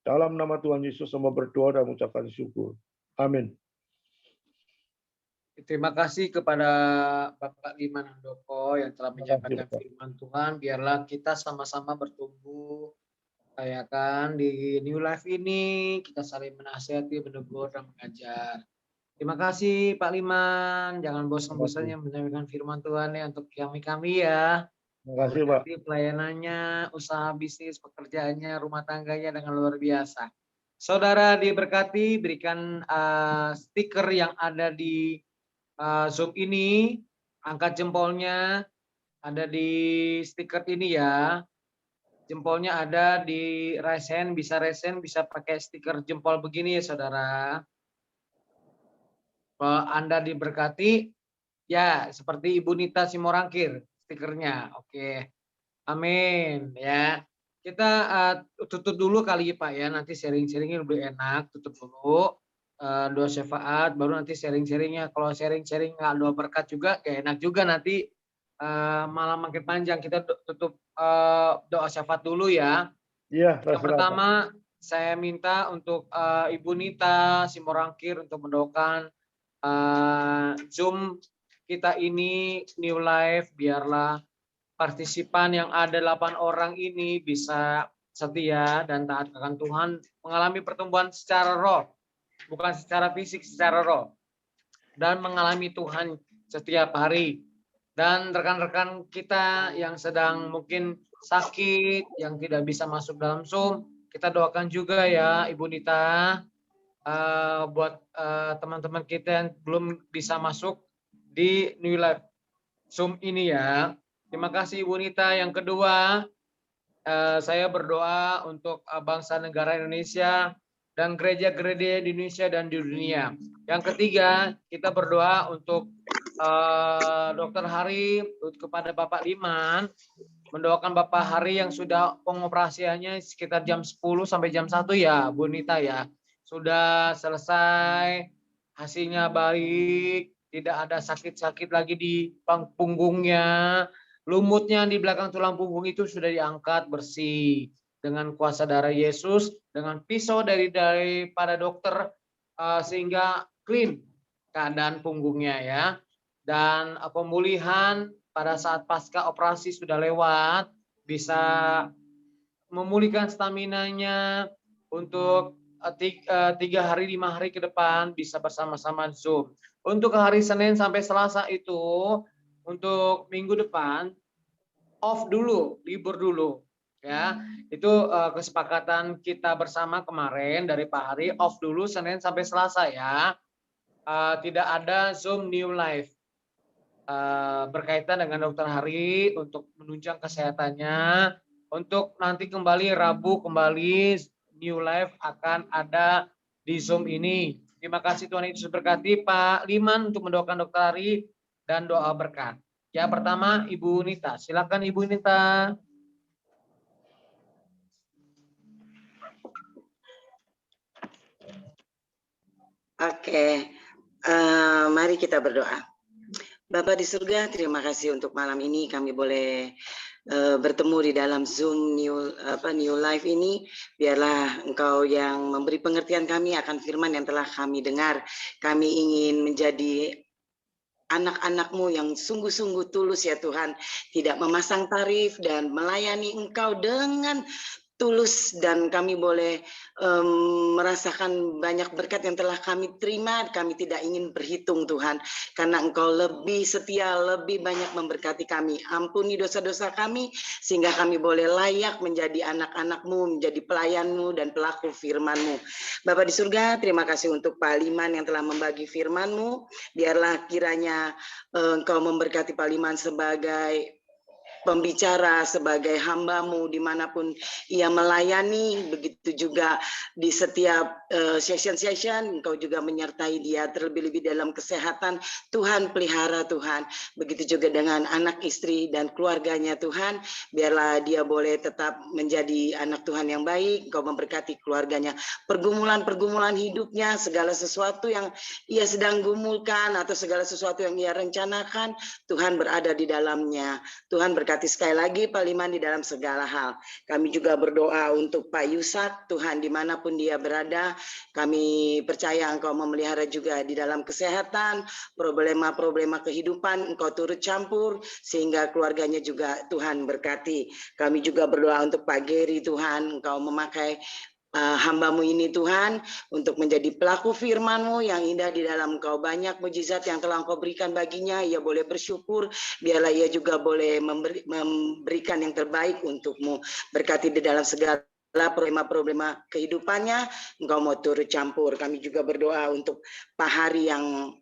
Dalam nama Tuhan Yesus, semua berdoa dan mengucapkan syukur. Amin. Terima kasih kepada Bapak Liman Handoko yang telah menyampaikan firman Tuhan. Biarlah kita sama-sama bertumbuh, ya kan, di New Life ini kita saling menasihati, menegur, dan mengajar. Terima kasih Pak Liman. Jangan bosan-bosannya menyampaikan firman Tuhan ya untuk kami ya. Terima kasih, Pak. Pelayanannya, usaha bisnis, pekerjaannya, rumah tangganya dengan luar biasa. Saudara diberkati, berikan stiker yang ada di Zoom ini, angkat jempolnya, ada di stiker ini ya. Jempolnya ada di raise hand, bisa pakai stiker jempol begini ya saudara. Kalau Anda diberkati, ya seperti Ibu Nita Simorangkir stikernya. Oke, amin ya. Kita tutup dulu kali ya Pak ya, nanti sharing-sharingnya lebih enak, tutup dulu. Doa syafaat, baru nanti sharing-sharingnya. Kalau sharing-sharing nggak doa berkat juga, kayak enak juga nanti malam makin panjang. Kita tutup doa syafaat dulu ya. Iya. Yang pertama, saya minta untuk Ibu Nita Simorangkir untuk mendoakan Zoom kita ini New Life, biarlah partisipan yang ada 8 orang ini bisa setia dan taat akan Tuhan, mengalami pertumbuhan secara roh. Bukan secara fisik, secara roh. Dan mengalami Tuhan setiap hari. Dan rekan-rekan kita yang sedang mungkin sakit, yang tidak bisa masuk dalam Zoom, kita doakan juga ya Ibu Nita, buat teman-teman kita yang belum bisa masuk di New Life Zoom ini ya. Terima kasih Ibu Nita. Yang kedua, saya berdoa untuk bangsa negara Indonesia dan gereja-gereja di Indonesia dan di dunia. Yang ketiga, kita berdoa untuk Dokter Hari, kepada Bapak Liman, mendoakan Bapak Hari yang sudah pengoperasiannya sekitar jam 10 sampai jam 1 ya, Bu Nita ya. Sudah selesai, hasilnya baik, tidak ada sakit-sakit lagi di punggungnya. Lumutnya di belakang tulang punggung itu sudah diangkat bersih dengan kuasa darah Yesus, dengan pisau daripada dokter sehingga clean keadaan punggungnya ya. Dan pemulihan pada saat pasca operasi sudah lewat, bisa memulihkan staminanya untuk 3 hari 5 hari ke depan bisa bersama-sama Zoom. Untuk hari Senin sampai Selasa itu, untuk minggu depan off dulu, libur dulu ya. Itu kesepakatan kita bersama kemarin dari Pak Hari, off dulu Senin sampai Selasa ya. Tidak ada Zoom New Life. Berkaitan dengan Dokter Hari untuk menunjang kesehatannya. Untuk nanti kembali Rabu kembali New Life akan ada di Zoom ini. Terima kasih Tuhan Yesus berkati Pak Liman untuk mendoakan Dokter Hari dan doa berkat. Ya pertama Ibu Nita, silakan Ibu Nita. Oke, mari kita berdoa. Bapa di surga, terima kasih untuk malam ini kami boleh bertemu di dalam Zoom New Life ini. Biarlah Engkau yang memberi pengertian kami akan firman yang telah kami dengar. Kami ingin menjadi anak-anak-Mu yang sungguh-sungguh tulus ya Tuhan, tidak memasang tarif dan melayani Engkau dengan tulus, dan kami boleh merasakan banyak berkat yang telah kami terima. Kami tidak ingin berhitung Tuhan, karena Engkau lebih setia, lebih banyak memberkati kami. Ampuni dosa-dosa kami, sehingga kami boleh layak menjadi anak-anak-Mu, menjadi pelayan-Mu dan pelaku firman-Mu. Bapa di surga, terima kasih untuk Pak Liman yang telah membagi firman-Mu. Biarlah kiranya Engkau memberkati Pak Liman sebagai pembicara, sebagai hamba-Mu dimanapun ia melayani. Begitu juga di setiap session-session Engkau juga menyertai dia, terlebih-lebih dalam kesehatan. Tuhan pelihara Tuhan. Begitu juga dengan anak istri dan keluarganya Tuhan. Biarlah dia boleh tetap menjadi anak Tuhan yang baik. Engkau memberkati keluarganya, pergumulan-pergumulan hidupnya, segala sesuatu yang ia sedang gumulkan atau segala sesuatu yang ia rencanakan, Tuhan berada di dalamnya. Tuhan berkati sekali lagi Pak Liman di dalam segala hal. Kami juga berdoa untuk Pak Yusak, Tuhan dimanapun dia berada, kami percaya Engkau memelihara juga di dalam kesehatan, problema-problema kehidupan Engkau turut campur, sehingga keluarganya juga Tuhan berkati. Kami juga berdoa untuk Pak Geri, Tuhan Engkau memakai hamba-Mu ini Tuhan untuk menjadi pelaku firman-Mu yang indah di dalam Engkau. Banyak mujizat yang telah Engkau berikan baginya, ia boleh bersyukur. Biarlah ia juga boleh memberikan yang terbaik untuk-Mu. Berkati di dalam segala problema-problema kehidupannya, Engkau mau turut campur. Kami juga berdoa untuk Pak Hari yang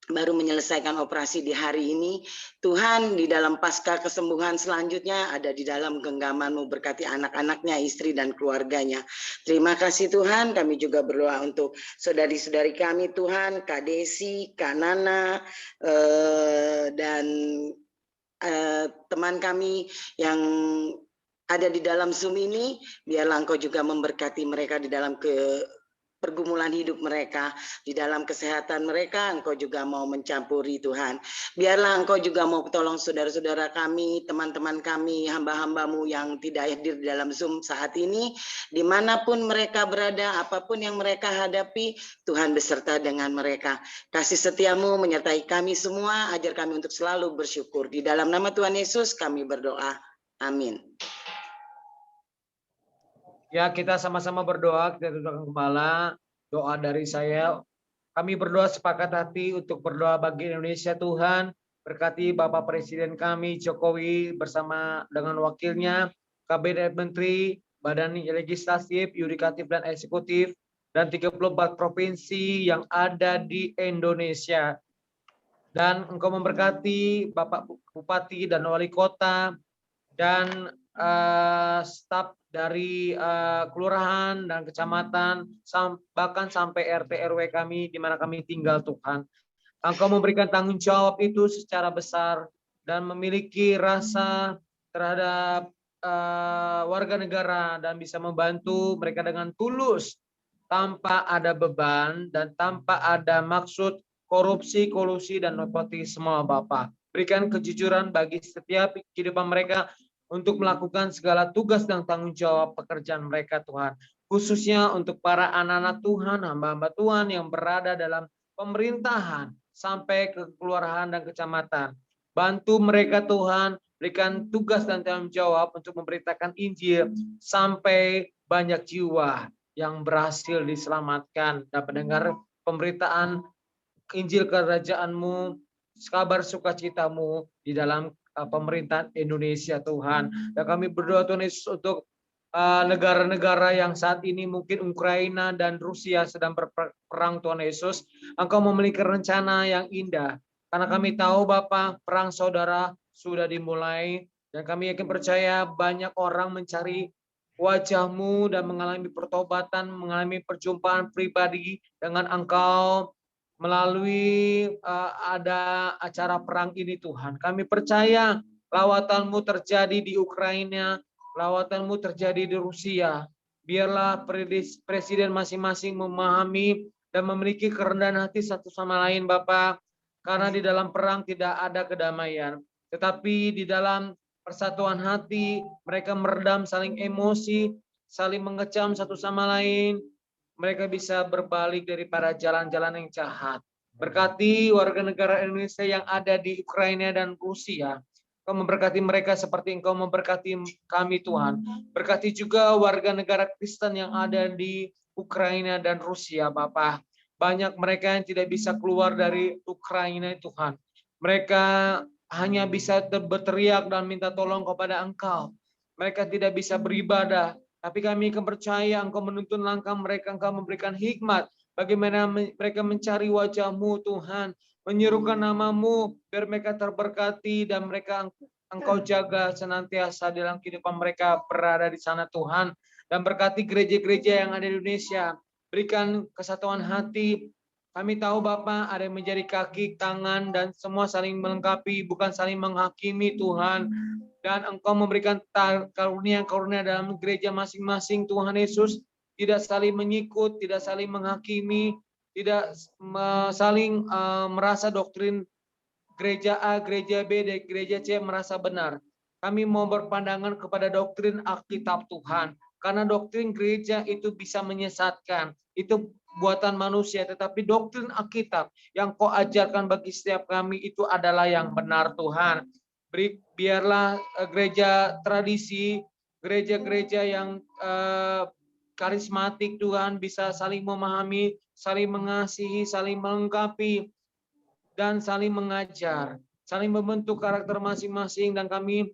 baru menyelesaikan operasi di hari ini. Tuhan, di dalam pasca kesembuhan selanjutnya ada di dalam genggaman-Mu, berkati anak-anaknya, istri dan keluarganya. Terima kasih Tuhan. Kami juga berdoa untuk saudari-saudari kami Tuhan, Kak Desi, Kak Nana, dan teman kami yang ada di dalam Zoom ini. Biarlah Engkau juga memberkati mereka di dalam pergumulan hidup mereka, di dalam kesehatan mereka. Engkau juga mau mencampuri Tuhan. Biarlah Engkau juga mau tolong saudara-saudara kami, teman-teman kami, hamba-hamba-Mu yang tidak hadir di dalam Zoom saat ini, dimanapun mereka berada, apapun yang mereka hadapi, Tuhan beserta dengan mereka. Kasih setia-Mu menyertai kami semua, ajar kami untuk selalu bersyukur. Di dalam nama Tuhan Yesus kami berdoa. Amin. Ya, kita sama-sama berdoa, kita tundukkan kepala. Doa dari saya, kami berdoa sepakat hati untuk berdoa bagi Indonesia Tuhan. Berkati Bapak Presiden kami Jokowi bersama dengan wakilnya, Kabinet Menteri, Badan Legislatif, Yudikatif, dan Eksekutif, dan 34 provinsi yang ada di Indonesia. Dan Engkau memberkati Bapak Bupati dan Wali Kota, dan staf dari kelurahan dan kecamatan, bahkan sampai RT RW kami di mana kami tinggal, Tuhan. Engkau memberikan tanggung jawab itu secara besar dan memiliki rasa terhadap warga negara dan bisa membantu mereka dengan tulus tanpa ada beban dan tanpa ada maksud korupsi, kolusi, dan nepotisme, Bapak. Berikan kejujuran bagi setiap kehidupan mereka untuk melakukan segala tugas dan tanggung jawab pekerjaan mereka, Tuhan. Khususnya untuk para anak-anak Tuhan, hamba-hamba Tuhan yang berada dalam pemerintahan sampai ke kelurahan dan kecamatan. Bantu mereka, Tuhan, berikan tugas dan tanggung jawab untuk memberitakan Injil sampai banyak jiwa yang berhasil diselamatkan dan mendengar pemberitaan Injil Kerajaan-Mu, kabar sukacitamu di dalam pemerintahan Indonesia, Tuhan. Dan kami berdoa, Tuhan Yesus, untuk negara-negara yang saat ini mungkin Ukraina dan Rusia sedang berperang, Tuhan Yesus. Engkau memiliki rencana yang indah. Karena kami tahu Bapa, perang saudara sudah dimulai, dan kami yakin percaya banyak orang mencari wajah-Mu dan mengalami pertobatan, mengalami perjumpaan pribadi dengan Engkau melalui ada acara perang ini, Tuhan. Kami percaya lawatan-Mu terjadi di Ukraina, lawatan-Mu terjadi di Rusia. Biarlah presiden masing-masing memahami dan memiliki kerendahan hati satu sama lain, Bapak. Karena di dalam perang tidak ada kedamaian. Tetapi di dalam persatuan hati, mereka meredam saling emosi, saling mengecam satu sama lain. Mereka bisa berbalik daripada jalan-jalan yang jahat. Berkati warga negara Indonesia yang ada di Ukraina dan Rusia. Engkau memberkati mereka seperti Engkau memberkati kami, Tuhan. Berkati juga warga negara Kristen yang ada di Ukraina dan Rusia, Bapak. Banyak mereka yang tidak bisa keluar dari Ukraina, Tuhan. Mereka hanya bisa berteriak dan minta tolong kepada Engkau. Mereka tidak bisa beribadah, tapi kami akan percaya Engkau menuntun langkah mereka, Engkau memberikan hikmat bagaimana mereka mencari wajah-Mu, Tuhan, menyerukan nama-Mu, biar mereka terberkati dan mereka Engkau jaga senantiasa dalam kehidupan mereka berada di sana, Tuhan. Dan berkati gereja-gereja yang ada di Indonesia, berikan kesatuan hati. Kami tahu Bapak ada yang menjadi kaki, tangan, dan semua saling melengkapi, bukan saling menghakimi, Tuhan. Dan Engkau memberikan karunia-karunia dalam gereja masing-masing, Tuhan Yesus. Tidak saling menyikut, tidak saling menghakimi, tidak saling merasa doktrin gereja A, gereja B, dan gereja C merasa benar. Kami mau berpandangan kepada doktrin Alkitab, Tuhan. Karena doktrin gereja itu bisa menyesatkan. Itu buatan manusia, tetapi doktrin Alkitab yang Kau ajarkan bagi setiap kami itu adalah yang benar, Tuhan. Biarlah gereja tradisi, gereja-gereja yang karismatik, Tuhan, bisa saling memahami, saling mengasihi, saling melengkapi, dan saling mengajar, saling membentuk karakter masing-masing. Dan kami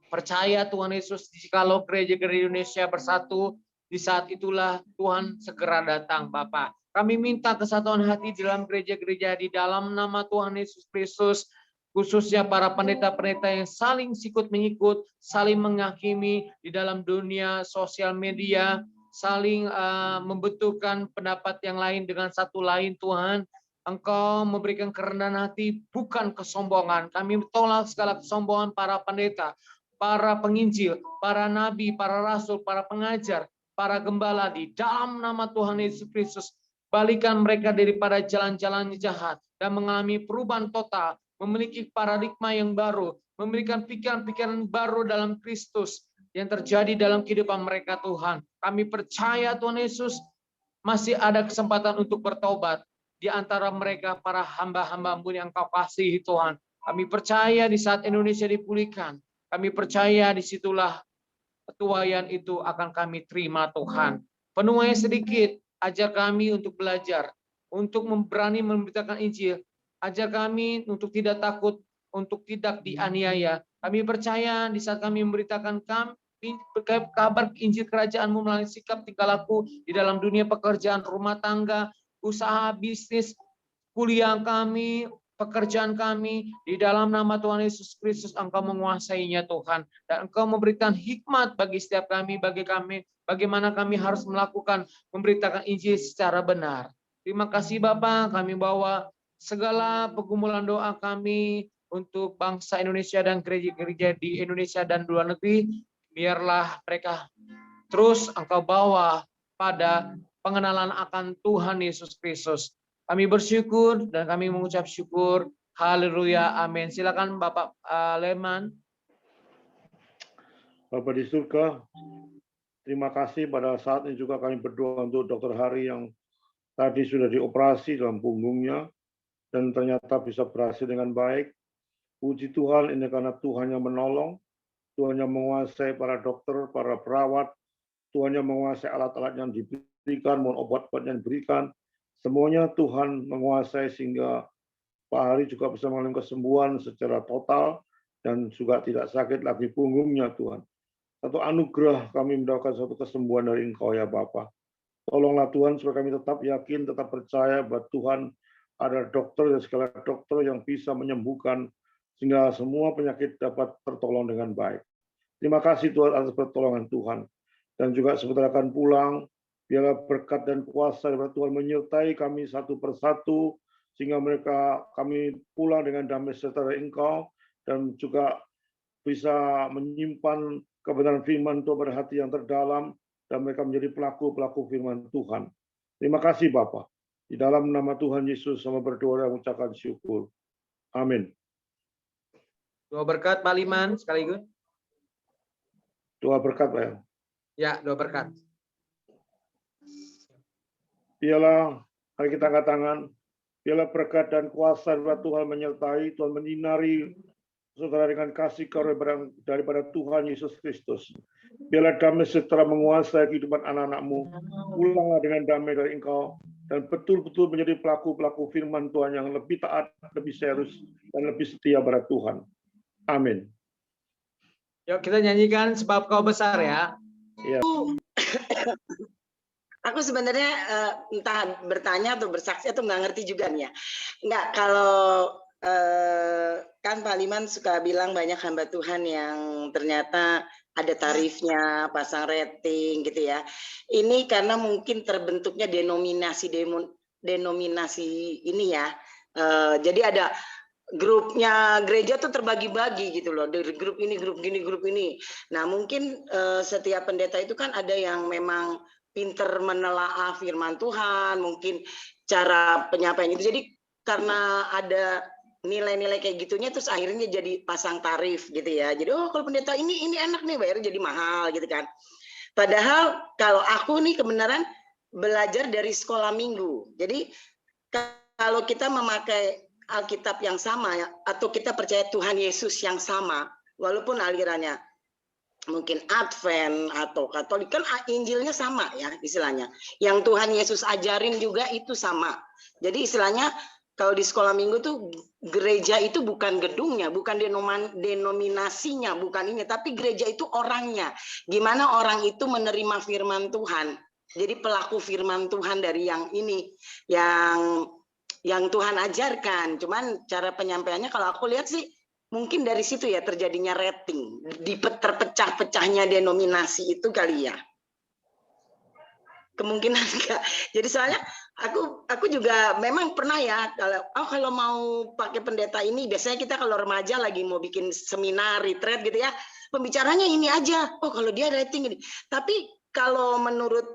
percaya, Tuhan Yesus, jikalau gereja-gereja Indonesia bersatu, di saat itulah Tuhan segera datang, Bapak. Kami minta kesatuan hati dalam gereja-gereja di dalam nama Tuhan Yesus Kristus, khususnya para pendeta-pendeta yang saling sikut-menyikut, saling menghakimi di dalam dunia sosial media, saling membentukkan pendapat yang lain dengan satu lain, Tuhan. Engkau memberikan kerendahan hati, bukan kesombongan. Kami tolak segala kesombongan para pendeta, para penginjil, para nabi, para rasul, para pengajar, para gembala di dalam nama Tuhan Yesus Kristus. Balikan mereka daripada jalan-jalan jahat dan mengalami perubahan total, memiliki paradigma yang baru, memberikan pikiran-pikiran baru dalam Kristus yang terjadi dalam kehidupan mereka, Tuhan. Kami percaya, Tuhan Yesus, masih ada kesempatan untuk bertobat di antara mereka para hamba-hamba-Mu yang Kau kasihi, Tuhan. Kami percaya di saat Indonesia dipulihkan, kami percaya disitulah ketuaian itu akan kami terima, Tuhan. Penuaian sedikit, ajar kami untuk belajar, untuk berani memberitakan Injil. Ajar kami untuk tidak takut untuk tidak dianiaya. Kami percaya di saat kami memberitakan kabar Injil Kerajaan-Mu melalui sikap tingkah laku di dalam dunia pekerjaan, rumah tangga, usaha, bisnis, kuliah kami, pekerjaan kami, di dalam nama Tuhan Yesus Kristus Engkau menguasainya Tuhan, dan Engkau memberikan hikmat bagi setiap kami, bagaimana kami harus melakukan, memberitakan Injil secara benar. Terima kasih Bapa, kami bawa segala pergumulan doa kami untuk bangsa Indonesia dan gereja-gereja di Indonesia dan luar negeri, biarlah mereka terus Engkau bawa pada pengenalan akan Tuhan Yesus Kristus. Kami bersyukur dan kami mengucap syukur. Haleluya, amin. Silakan Bapak Leman. Bapak di surga, terima kasih pada saat ini juga kami berdoa untuk Dr. Hari yang tadi sudah dioperasi dalam punggungnya dan ternyata bisa berhasil dengan baik. Puji Tuhan, ini karena Tuhan yang menolong, Tuhan yang menguasai para dokter, para perawat, Tuhan yang menguasai alat-alat yang diberikan, mohon obat-obat yang diberikan. Semuanya Tuhan menguasai sehingga Pak Hari juga bisa mengalami kesembuhan secara total dan juga tidak sakit lagi punggungnya Tuhan. Satu anugerah kami mendapatkan satu kesembuhan dari Engkau ya Bapa. Tolonglah Tuhan supaya kami tetap yakin, tetap percaya bahwa Tuhan ada dokter dan segala dokter yang bisa menyembuhkan sehingga semua penyakit dapat tertolong dengan baik. Terima kasih Tuhan atas pertolongan Tuhan. Dan juga sebentar akan pulang, biarlah berkat dan kuasa dari Tuhan menyertai kami satu persatu, sehingga kami pulang dengan damai sejahtera Engkau, dan juga bisa menyimpan kebenaran firman Tuhan pada hati yang terdalam, dan mereka menjadi pelaku-pelaku firman Tuhan. Terima kasih Bapa. Di dalam nama Tuhan Yesus, sama berdoa dan mengucapkan syukur. Amin. Doa berkat Pak Liman sekaligus. Doa berkat Pak. Ya, doa berkat. Biarlah, mari kita angkat tangan. Biarlah berkat dan kuasa dari Tuhan menyertai, Tuhan menyinari saudara dengan kasih karunia daripada Tuhan Yesus Kristus. Biarlah damai sejahtera menguasai kehidupan anak-anak-Mu. Pulanglah dengan damai dari Engkau dan betul-betul menjadi pelaku-pelaku firman Tuhan yang lebih taat, lebih serius, dan lebih setia pada Tuhan. Amin. Yuk kita nyanyikan Sebab Kau Besar ya. Ya. Aku sebenarnya entah bertanya atau bersaksi atau nggak ngerti juga nih ya. Nggak, kalau kan Pak Liman suka bilang banyak hamba Tuhan yang ternyata ada tarifnya, pasang rating gitu ya. Ini karena mungkin terbentuknya denominasi ini ya. Jadi ada grupnya gereja tuh terbagi-bagi gitu loh, dari grup ini, grup gini, grup ini. Nah mungkin setiap pendeta itu kan ada yang memang pinter menelaah firman Tuhan, mungkin cara penyampaian itu. Jadi karena ada nilai-nilai kayak gitunya, terus akhirnya jadi pasang tarif gitu ya. Jadi oh kalau pendeta ini enak nih, bayarnya jadi mahal gitu kan. Padahal kalau aku nih kebenaran belajar dari sekolah minggu. Jadi kalau kita memakai Alkitab yang sama ya, atau kita percaya Tuhan Yesus yang sama, walaupun alirannya mungkin Advent atau Katolik, kan Injilnya sama ya istilahnya. Yang Tuhan Yesus ajarin juga itu sama. Jadi istilahnya kalau di sekolah minggu tuh gereja itu bukan gedungnya, bukan denominasinya, bukan ini, tapi gereja itu orangnya. Gimana orang itu menerima firman Tuhan. Jadi pelaku firman Tuhan dari yang ini, yang Tuhan ajarkan. Cuman cara penyampaiannya kalau aku lihat sih mungkin dari situ ya terjadinya rating, di terpecah-pecahnya denominasi itu kali ya. Kemungkinan enggak. Jadi soalnya aku juga memang pernah ya kalau mau pakai pendeta ini, biasanya kita kalau remaja lagi mau bikin seminar, retreat gitu ya, pembicaranya ini aja. Oh kalau dia rating ini. Tapi kalau menurut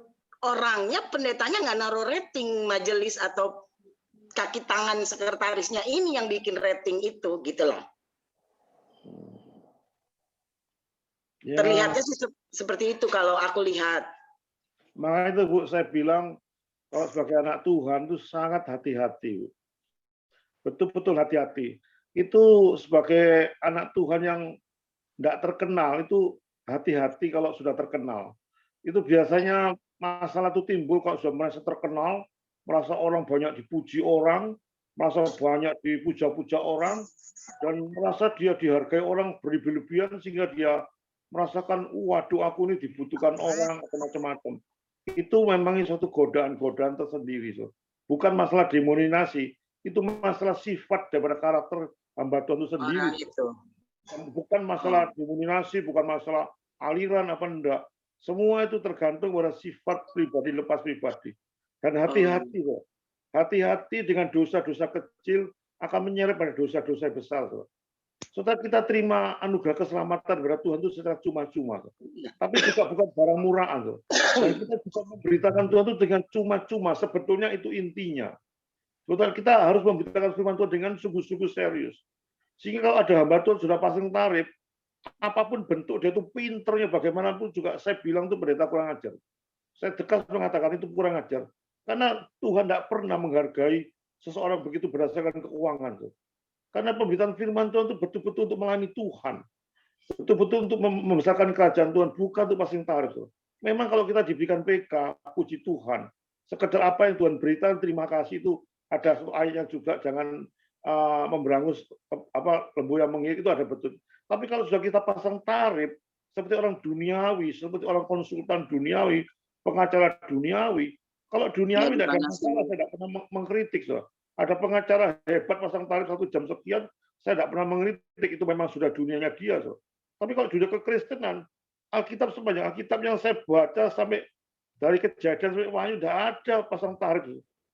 orangnya pendetanya nggak naruh rating, majelis atau kaki tangan sekretarisnya ini yang bikin rating itu gitu loh. Ya. Terlihatnya sih seperti itu kalau aku lihat. Makanya itu Bu, saya bilang kalau sebagai anak Tuhan itu sangat hati-hati. Betul-betul hati-hati. Itu sebagai anak Tuhan yang tidak terkenal, itu hati-hati kalau sudah terkenal. Itu biasanya masalah itu timbul kalau sudah merasa terkenal, merasa orang banyak dipuji orang, merasa banyak dipuja-puja orang, dan merasa dia dihargai orang berlebih-lebihan sehingga dia merasakan, waduh aku ini dibutuhkan orang atau macam-macam. Itu memang suatu godaan-godaan tersendiri. Bukan masalah demonisasi, itu masalah sifat daripada karakter hamba Tuhan itu sendiri. Bukan masalah demonisasi, bukan masalah aliran apa enggak. Semua itu tergantung pada sifat pribadi lepas pribadi. Dan hati-hati kok. Hati-hati dengan dosa-dosa kecil akan menyeret pada dosa-dosa besar. Setelah kita terima anugerah keselamatan dari Tuhan itu secara cuma-cuma. Tapi juga bukan barang murahan. Dan kita juga memberitakan Tuhan itu dengan cuma-cuma. Sebetulnya itu intinya. Sebetulnya kita harus memberitakan firman Tuhan dengan sungguh-sungguh serius. Sehingga kalau ada hamba Tuhan sudah pasang tarif, apapun bentuk dia itu pinternya bagaimanapun juga saya bilang itu pendeta kurang ajar. Saya tegas mengatakan itu kurang ajar. Karena Tuhan tidak pernah menghargai seseorang begitu berdasarkan keuangan. Karena pemberitaan firman Tuhan itu betul-betul untuk melayani Tuhan. Betul-betul untuk membesarkan kerajaan Tuhan, bukan untuk pasang tarif. Memang kalau kita diberikan PK, puji Tuhan. Sekedar apa yang Tuhan berikan, terima kasih itu. Ada ayatnya juga, jangan memberangus lembu yang mengirik, itu ada betul. Tapi kalau sudah kita pasang tarif, seperti orang duniawi, seperti orang konsultan duniawi, pengacara duniawi, kalau duniawi tidak ada masalah, saya tidak pernah mengkritik. Ada pengacara hebat pasang tarif 1 jam sekian, saya tidak pernah mengkritik, itu memang sudah dunianya dia. Tapi kalau dunia kekristenan, Alkitab sepanjang Alkitab yang saya baca sampai dari Kejadian sampai Wahyu, tidak ada pasang tarif.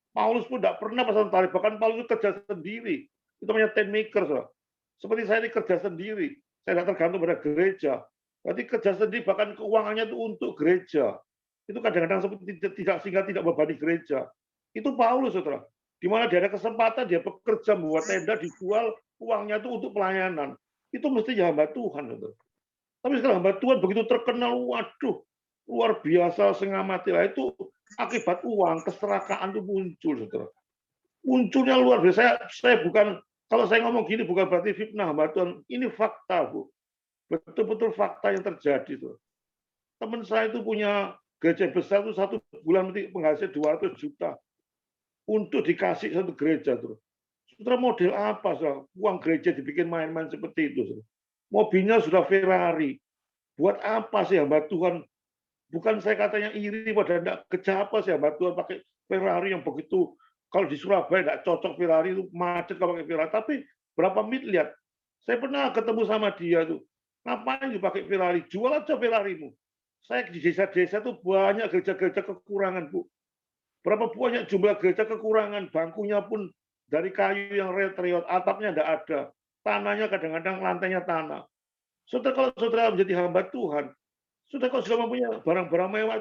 Paulus pun tidak pernah pasang tarif, bahkan Paulus itu kerja sendiri. Itu namanya tent maker. Seperti saya ini kerja sendiri, saya tidak tergantung pada gereja. Berarti kerja sendiri, bahkan keuangannya itu untuk gereja. Itu kadang-kadang seperti sehingga tidak membebani gereja. Itu Paulus, saudara. Di mana dia ada kesempatan, dia bekerja, membuat tenda, dijual, uangnya itu untuk pelayanan. Itu mestinya hamba Tuhan, saudara. Tapi sekarang hamba Tuhan begitu terkenal, waduh, luar biasa, sengamatilah. Itu akibat uang, keserakaan itu muncul, saudara. Munculnya luar biasa. Saya bukan, kalau saya ngomong gini bukan berarti fitnah hamba Tuhan. Ini fakta, Bu. Betul-betul fakta yang terjadi. Tuh. Teman saya itu punya gereja besar itu 1 bulan penghasil 200 juta untuk dikasih satu gereja. Saudara, model apa? Saudara? Uang gereja dibikin main-main seperti itu. Saudara. Mobilnya sudah Ferrari. Buat apa sih hamba Tuhan? Bukan saya katanya iri pada tidak kerja apa sih hamba Tuhan pakai Ferrari yang begitu. Kalau di Surabaya tidak cocok Ferrari itu macet kalau pakai Ferrari. Tapi berapa miliar? Saya pernah ketemu sama dia tuh. Ngapain dipakai Ferrari? Jual aja Ferrarimu. Saya di desa-desa itu banyak gereja-gereja kekurangan, Bu. Berapa banyak jumlah gereja kekurangan, bangkunya pun dari kayu yang reot-reot, atapnya tidak ada. Tanahnya kadang-kadang lantainya tanah. Saudara, kalau saudara menjadi hamba Tuhan, saudara kalau sudah mempunyai barang-barang mewah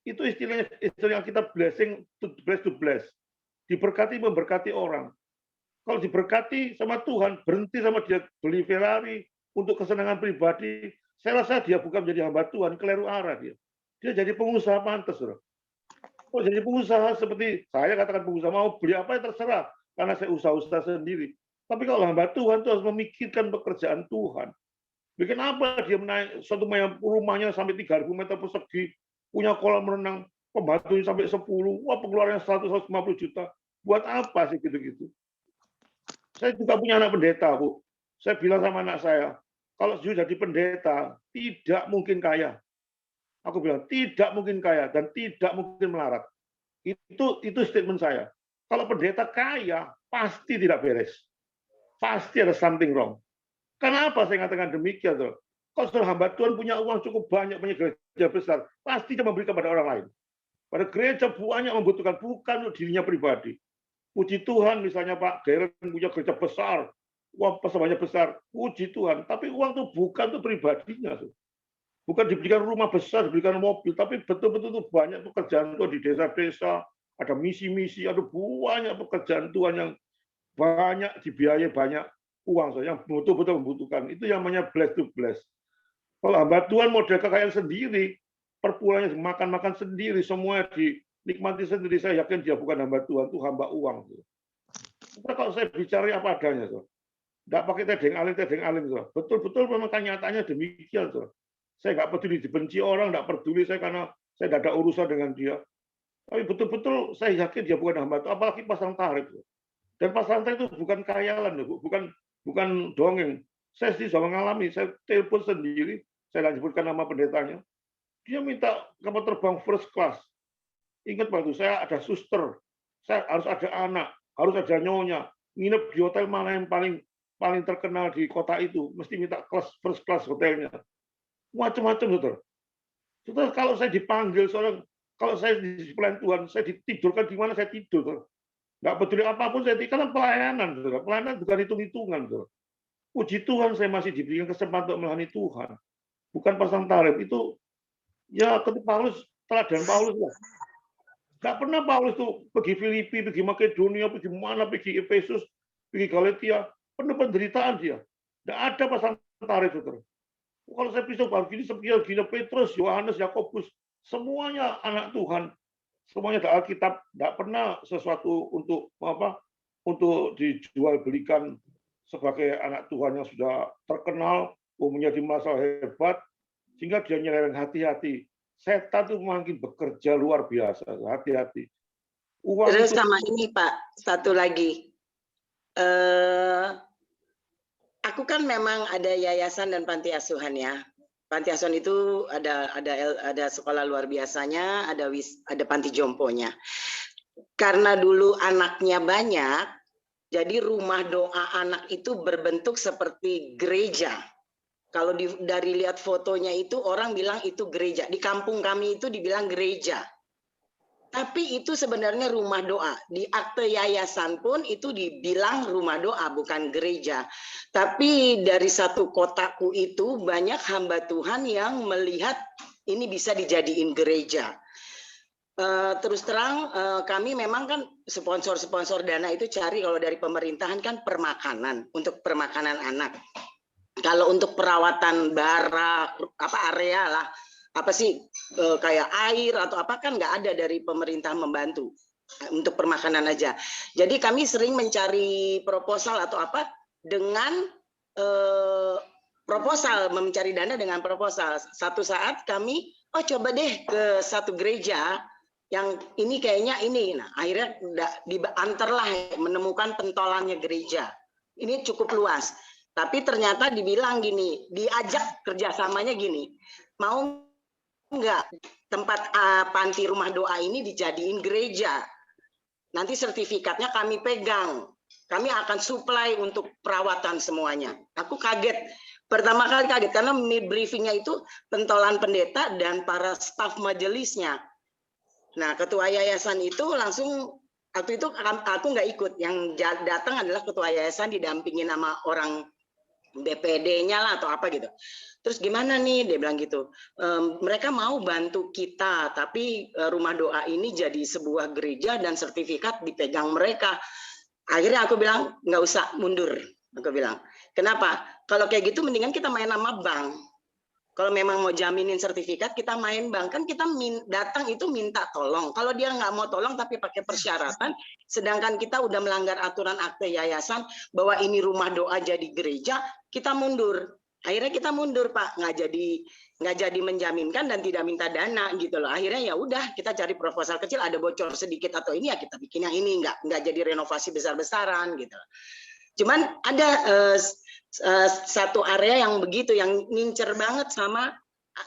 itu istilahnya istilah kita blessing to bless. Diberkati memberkati orang. Kalau diberkati sama Tuhan, berhenti sama dia beli Ferrari untuk kesenangan pribadi, saya rasa dia bukan menjadi hamba Tuhan, keliru arah dia. Dia jadi pengusaha pantas, saudara. Kalau jadi pengusaha seperti saya katakan pengusaha, mau beli apa ya terserah, karena saya usaha-usaha sendiri. Tapi kalau hamba Tuhan itu harus memikirkan pekerjaan Tuhan. Bikin apa dia menaik suatu rumahnya sampai 3.000 meter persegi, punya kolam renang, pembantunya sampai 10, wah pengeluarannya 150 juta. Buat apa sih gitu-gitu? Saya juga punya anak pendeta, Bu. Saya bilang sama anak saya, kalau sudah jadi pendeta, tidak mungkin kaya. Aku bilang, tidak mungkin kaya dan tidak mungkin melarat. Itu statement saya. Kalau pendeta kaya, pasti tidak beres. Pasti ada something wrong. Kenapa saya mengatakan demikian? Tuh? Kalau seorang hamba Tuhan punya uang cukup banyak, punya gereja besar, pasti dia memberikan pada orang lain. Pada gereja banyak membutuhkan, bukan untuk dirinya pribadi. Puji Tuhan, misalnya Pak Geren punya gereja besar, uang banyak besar, puji Tuhan. Tapi uang itu bukan untuk pribadinya. Tuh. Bukan diberikan rumah besar, diberikan mobil, tapi betul-betul itu banyak pekerjaan Tuhan di desa-desa, ada misi-misi, ada banyak pekerjaan Tuhan yang banyak dibiayai, banyak uang yang betul-betul membutuhkan. Itu yang namanya bless to bless. Kalau hamba Tuhan model kekayaan sendiri, perpulangnya makan-makan sendiri, semua dinikmati sendiri, saya yakin dia bukan hamba Tuhan, itu hamba uang. Kalau saya bicara apa adanya, tidak pakai tedeng alim, betul-betul memang kenyataannya demikian. Saya nggak peduli dibenci orang, nggak peduli saya karena saya tidak ada urusan dengan dia. Tapi betul-betul saya yakin dia bukan hamba Tuhan, apalagi pasang tarif. Dan Pak Santai itu bukan khayalan, bukan dongeng. Saya sih sudah mengalami, saya telepon sendiri, saya nggak sebutkan nama pendetanya. Dia minta kapal terbang first class. Ingat waktu saya ada suster, saya harus ada anak, harus ada nyonya, nginep di hotel mana yang paling terkenal di kota itu, mesti minta kelas first class hotelnya. Macam-macam, saudara. Saudara, kalau saya dipanggil seorang, kalau saya di pelayan Tuhan, saya ditidurkan di mana saya tidur, saudara. Nggak peduli apapun saya karena pelayanan, saudara. Pelayanan bukan hitung-hitungan, saudara. Puji Tuhan saya masih diberikan kesempatan untuk melayani Tuhan. Bukan pasang tarif itu, ya ketika Paulus, teladan Paulus lah. Nggak pernah Paulus tuh pergi Filipi, pergi Makedonia, pergi mana, pergi Efesus, pergi Galatia, penuh penderitaan dia. Nggak ada pasang tarif, saudara. Kalau saya pisau begini, seperti gini Petrus, Yohanes, Yakobus, semuanya anak Tuhan, semuanya ada Alkitab, tidak pernah sesuatu untuk dijual belikan sebagai anak Tuhan yang sudah terkenal, menjadi masalah hebat, sehingga dia nyeleweng hati-hati. Setan itu makin bekerja luar biasa, hati-hati. Terus sama ini Pak, satu lagi. Aku kan memang ada yayasan dan panti asuhan ya. Panti asuhan itu ada sekolah luar biasanya, ada panti jomponya. Karena dulu anaknya banyak, jadi rumah doa anak itu berbentuk seperti gereja. Kalau dari lihat fotonya itu orang bilang itu gereja. Di kampung kami itu dibilang gereja. Tapi itu sebenarnya rumah doa. Di akte yayasan pun itu dibilang rumah doa, bukan gereja. Tapi dari satu kotaku itu banyak hamba Tuhan yang melihat ini bisa dijadiin gereja. Terus terang kami memang kan sponsor dana itu cari kalau dari pemerintahan kan permakanan, untuk permakanan anak. Kalau untuk perawatan bara, area lah, kayak air atau apa kan nggak ada dari pemerintah membantu untuk permakanan aja. Jadi kami sering mencari proposal atau apa dengan proposal, mencari dana dengan proposal. Satu saat kami, coba deh ke satu gereja yang ini kayaknya ini. Nah, akhirnya diantarlah menemukan pentolannya gereja. Ini cukup luas. Tapi ternyata dibilang gini, diajak kerjasamanya gini, mau nggak tempat panti rumah doa ini dijadiin gereja? Nanti sertifikatnya kami pegang, kami akan supply untuk perawatan semuanya. Aku kaget, pertama kali kaget karena briefingnya itu pentolan pendeta dan para staf majelisnya. Nah, ketua yayasan itu langsung, waktu itu aku nggak ikut, yang datang adalah ketua yayasan didampingin sama orang BPD-nya lah atau apa gitu. Terus gimana nih, dia bilang gitu, mereka mau bantu kita, tapi rumah doa ini jadi sebuah gereja dan sertifikat dipegang mereka. Akhirnya aku bilang nggak usah, mundur. Aku bilang, kenapa? Kalau kayak gitu mendingan kita main sama bank. Kalau memang mau jaminin sertifikat, kita main bank. Kan kita datang itu minta tolong. Kalau dia nggak mau tolong tapi pakai persyaratan, sedangkan kita udah melanggar aturan akte yayasan bahwa ini rumah doa jadi gereja, kita mundur. Akhirnya kita mundur, Pak. Nggak jadi menjaminkan dan tidak minta dana gitu loh. Akhirnya ya udah, kita cari proposal kecil, ada bocor sedikit atau ini ya kita bikin yang ini, nggak jadi renovasi besar-besaran gitu. Cuman ada satu area yang begitu, yang ngincer banget sama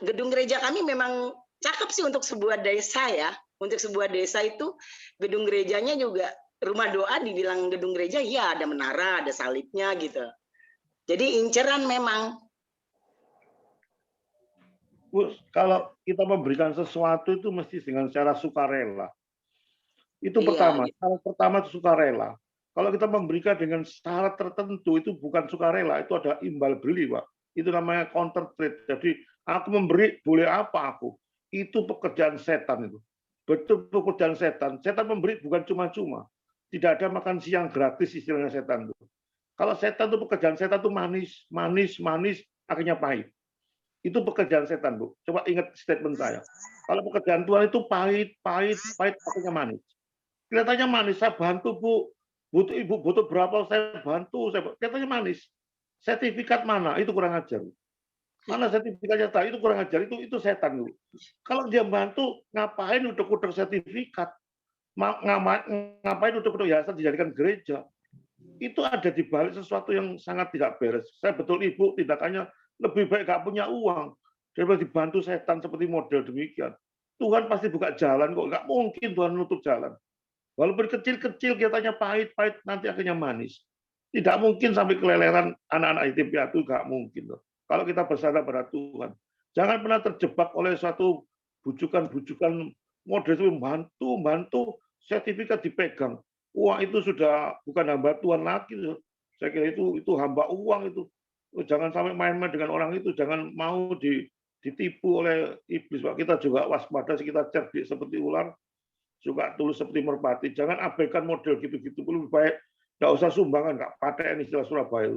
gedung gereja kami. Memang cakep sih untuk sebuah desa ya. Untuk sebuah desa itu gedung gerejanya juga rumah doa, dibilang gedung gereja, iya ada menara, ada salibnya gitu. Jadi inceran memang. Bu, kalau kita memberikan sesuatu itu mesti dengan cara sukarela. Itu pertama. Yang pertama itu sukarela. Kalau kita memberikan dengan syarat tertentu itu bukan sukarela, itu ada imbal beli, Pak. Itu namanya counter trade. Jadi aku memberi boleh apa aku? Itu pekerjaan setan itu. Betul pekerjaan setan. Setan memberi bukan cuma-cuma. Tidak ada makan siang gratis istilahnya setan itu. Kalau setan itu pekerjaan setan itu manis, akhirnya pahit. Itu pekerjaan setan, Bu. Coba ingat statement saya. Kalau pekerjaan Tuhan itu pahit, akhirnya manis. Kelihatannya manis, saya bantu, Bu. Butuh ibu, butuh berapa, saya bantu. Kelihatannya manis. Sertifikat mana? Itu kurang ajar. Mana sertifikatnya? Itu kurang ajar. Itu setan, Bu. Kalau dia bantu, ngapain udah sertifikat? Ngapain udah yayasan dijadikan gereja? itu ada di balik sesuatu yang sangat tidak beres. Saya betul Ibu, tindakannya lebih baik gak punya uang daripada dibantu setan seperti model demikian. Tuhan pasti buka jalan kok, nggak mungkin Tuhan nutup jalan. Walaupun kecil-kecil kelihatannya pahit-pahit, nanti akhirnya manis. Tidak mungkin sampai keleleran anak-anak yatim piatu, nggak mungkin loh. Kalau kita bersandar pada Tuhan, jangan pernah terjebak oleh suatu bujukan-bujukan model itu bantu sertifikat dipegang. Uang itu sudah bukan hamba Tuhan lagi. Loh. Saya kira itu hamba uang itu. Jangan sampai main-main dengan orang itu, jangan mau ditipu oleh iblis. Kita juga waspada, kita cerdik seperti ular, suka tulus seperti merpati. Jangan abaikan model gitu-gitu. Lebih baik nggak usah sumbangan, nggak pakai ini istilah Surabaya.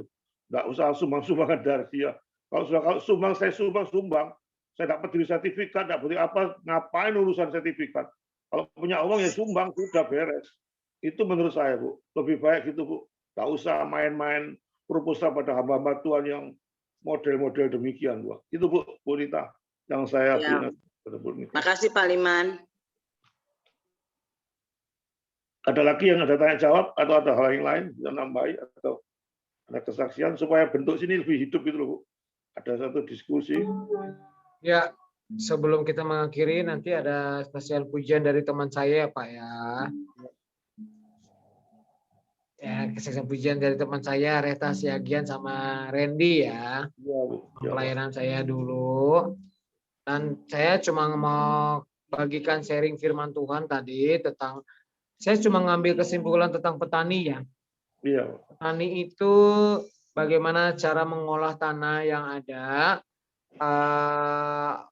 Nggak usah sumbangan dari dia. Kalau sumbang, saya sumbang. Saya dapat diri sertifikat, nggak beri apa, ngapain urusan sertifikat. Kalau punya uang ya sumbang, sudah beres. Itu menurut saya, Bu. Lebih baik gitu, Bu. Nggak usah main-main proposal pada hamba-hamba Tuhan yang model-model demikian, Bu. Itu, Bu Rita, yang saya punya. Makasih Pak Liman. Ada lagi yang ada tanya jawab atau ada hal yang lain bisa nambahi atau ada kesaksian supaya bentuk sini lebih hidup gitu loh, Bu. Ada satu diskusi. Ya, sebelum kita mengakhiri nanti ada spesial pujian dari teman saya ya Pak ya. Ya, kesaksian pujian dari teman saya Reta Siagian sama Randy ya. Ya, Bu. Ya, pelayanan saya dulu. Dan saya cuma mau bagikan sharing firman Tuhan tadi tentang, saya cuma ngambil kesimpulan tentang petani ya. Iya. Petani itu bagaimana cara mengolah tanah yang ada,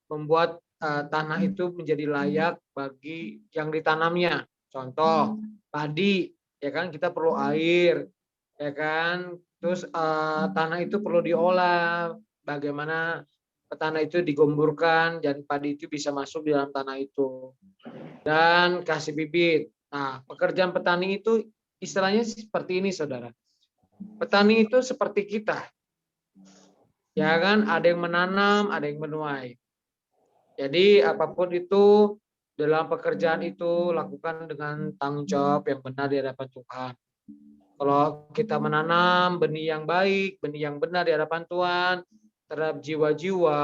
membuat tanah itu menjadi layak bagi yang ditanamnya. Contoh padi, ya kan kita perlu air, ya kan. Terus tanah itu perlu diolah. Bagaimana tanah itu digomburkan dan padi itu bisa masuk di dalam tanah itu. Dan kasih bibit. Nah, pekerjaan petani itu istilahnya seperti ini, saudara. Petani itu seperti kita. Ya kan, ada yang menanam, ada yang menuai. Jadi apapun itu dalam pekerjaan itu lakukan dengan tanggung jawab yang benar di hadapan Tuhan. Kalau kita menanam benih yang baik, benih yang benar di hadapan Tuhan terhadap jiwa-jiwa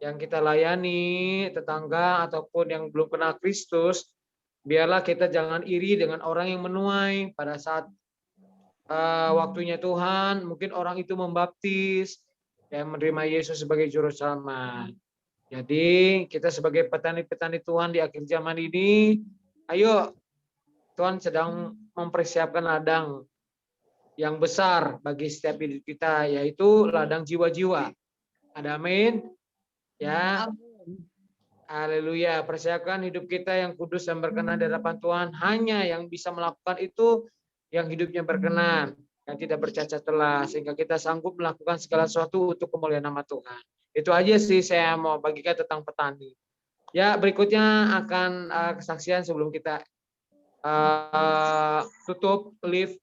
yang kita layani, tetangga ataupun yang belum kenal Kristus, biarlah kita jangan iri dengan orang yang menuai pada saat waktunya Tuhan, mungkin orang itu membaptis dan menerima Yesus sebagai juru selamat. Jadi kita sebagai petani-petani Tuhan di akhir zaman ini, ayo Tuhan sedang mempersiapkan ladang yang besar bagi setiap hidup kita, yaitu ladang jiwa-jiwa. Ada amin? Ya. Haleluya. Persiapkan hidup kita yang kudus dan berkenan di hadapan Tuhan. Hanya yang bisa melakukan itu yang hidupnya berkenan, yang tidak bercacat celah, sehingga kita sanggup melakukan segala sesuatu untuk kemuliaan nama Tuhan. Itu aja sih saya mau bagikan tentang petani. Ya, berikutnya akan kesaksian sebelum kita tutup live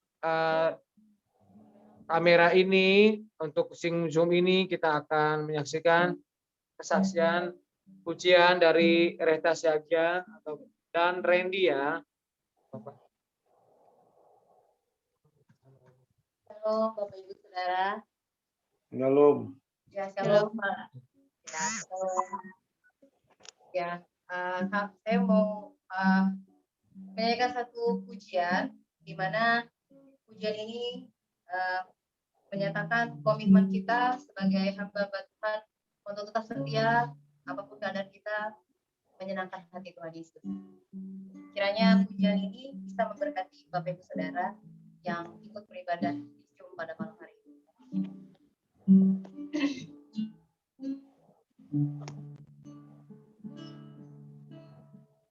kamera ini. Untuk Zoom ini kita akan menyaksikan kesaksian pujian dari Reta Siagian dan Randy ya. Halo Bapak Ibu Saudara. Shalom. Ya, shalom Pak. Ya, shalom. Ya, saya mau menyanyikan satu pujian, di mana pujian ini menyatakan komitmen kita sebagai hamba Tuhan untuk tetap setia apapun keadaan kita, menyenangkan hati Tuhan Yesus. Kiranya pujian ini bisa memberkati Bapak Ibu Saudara yang ikut beribadah di Zoom pada malam hari ini.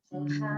Tuhan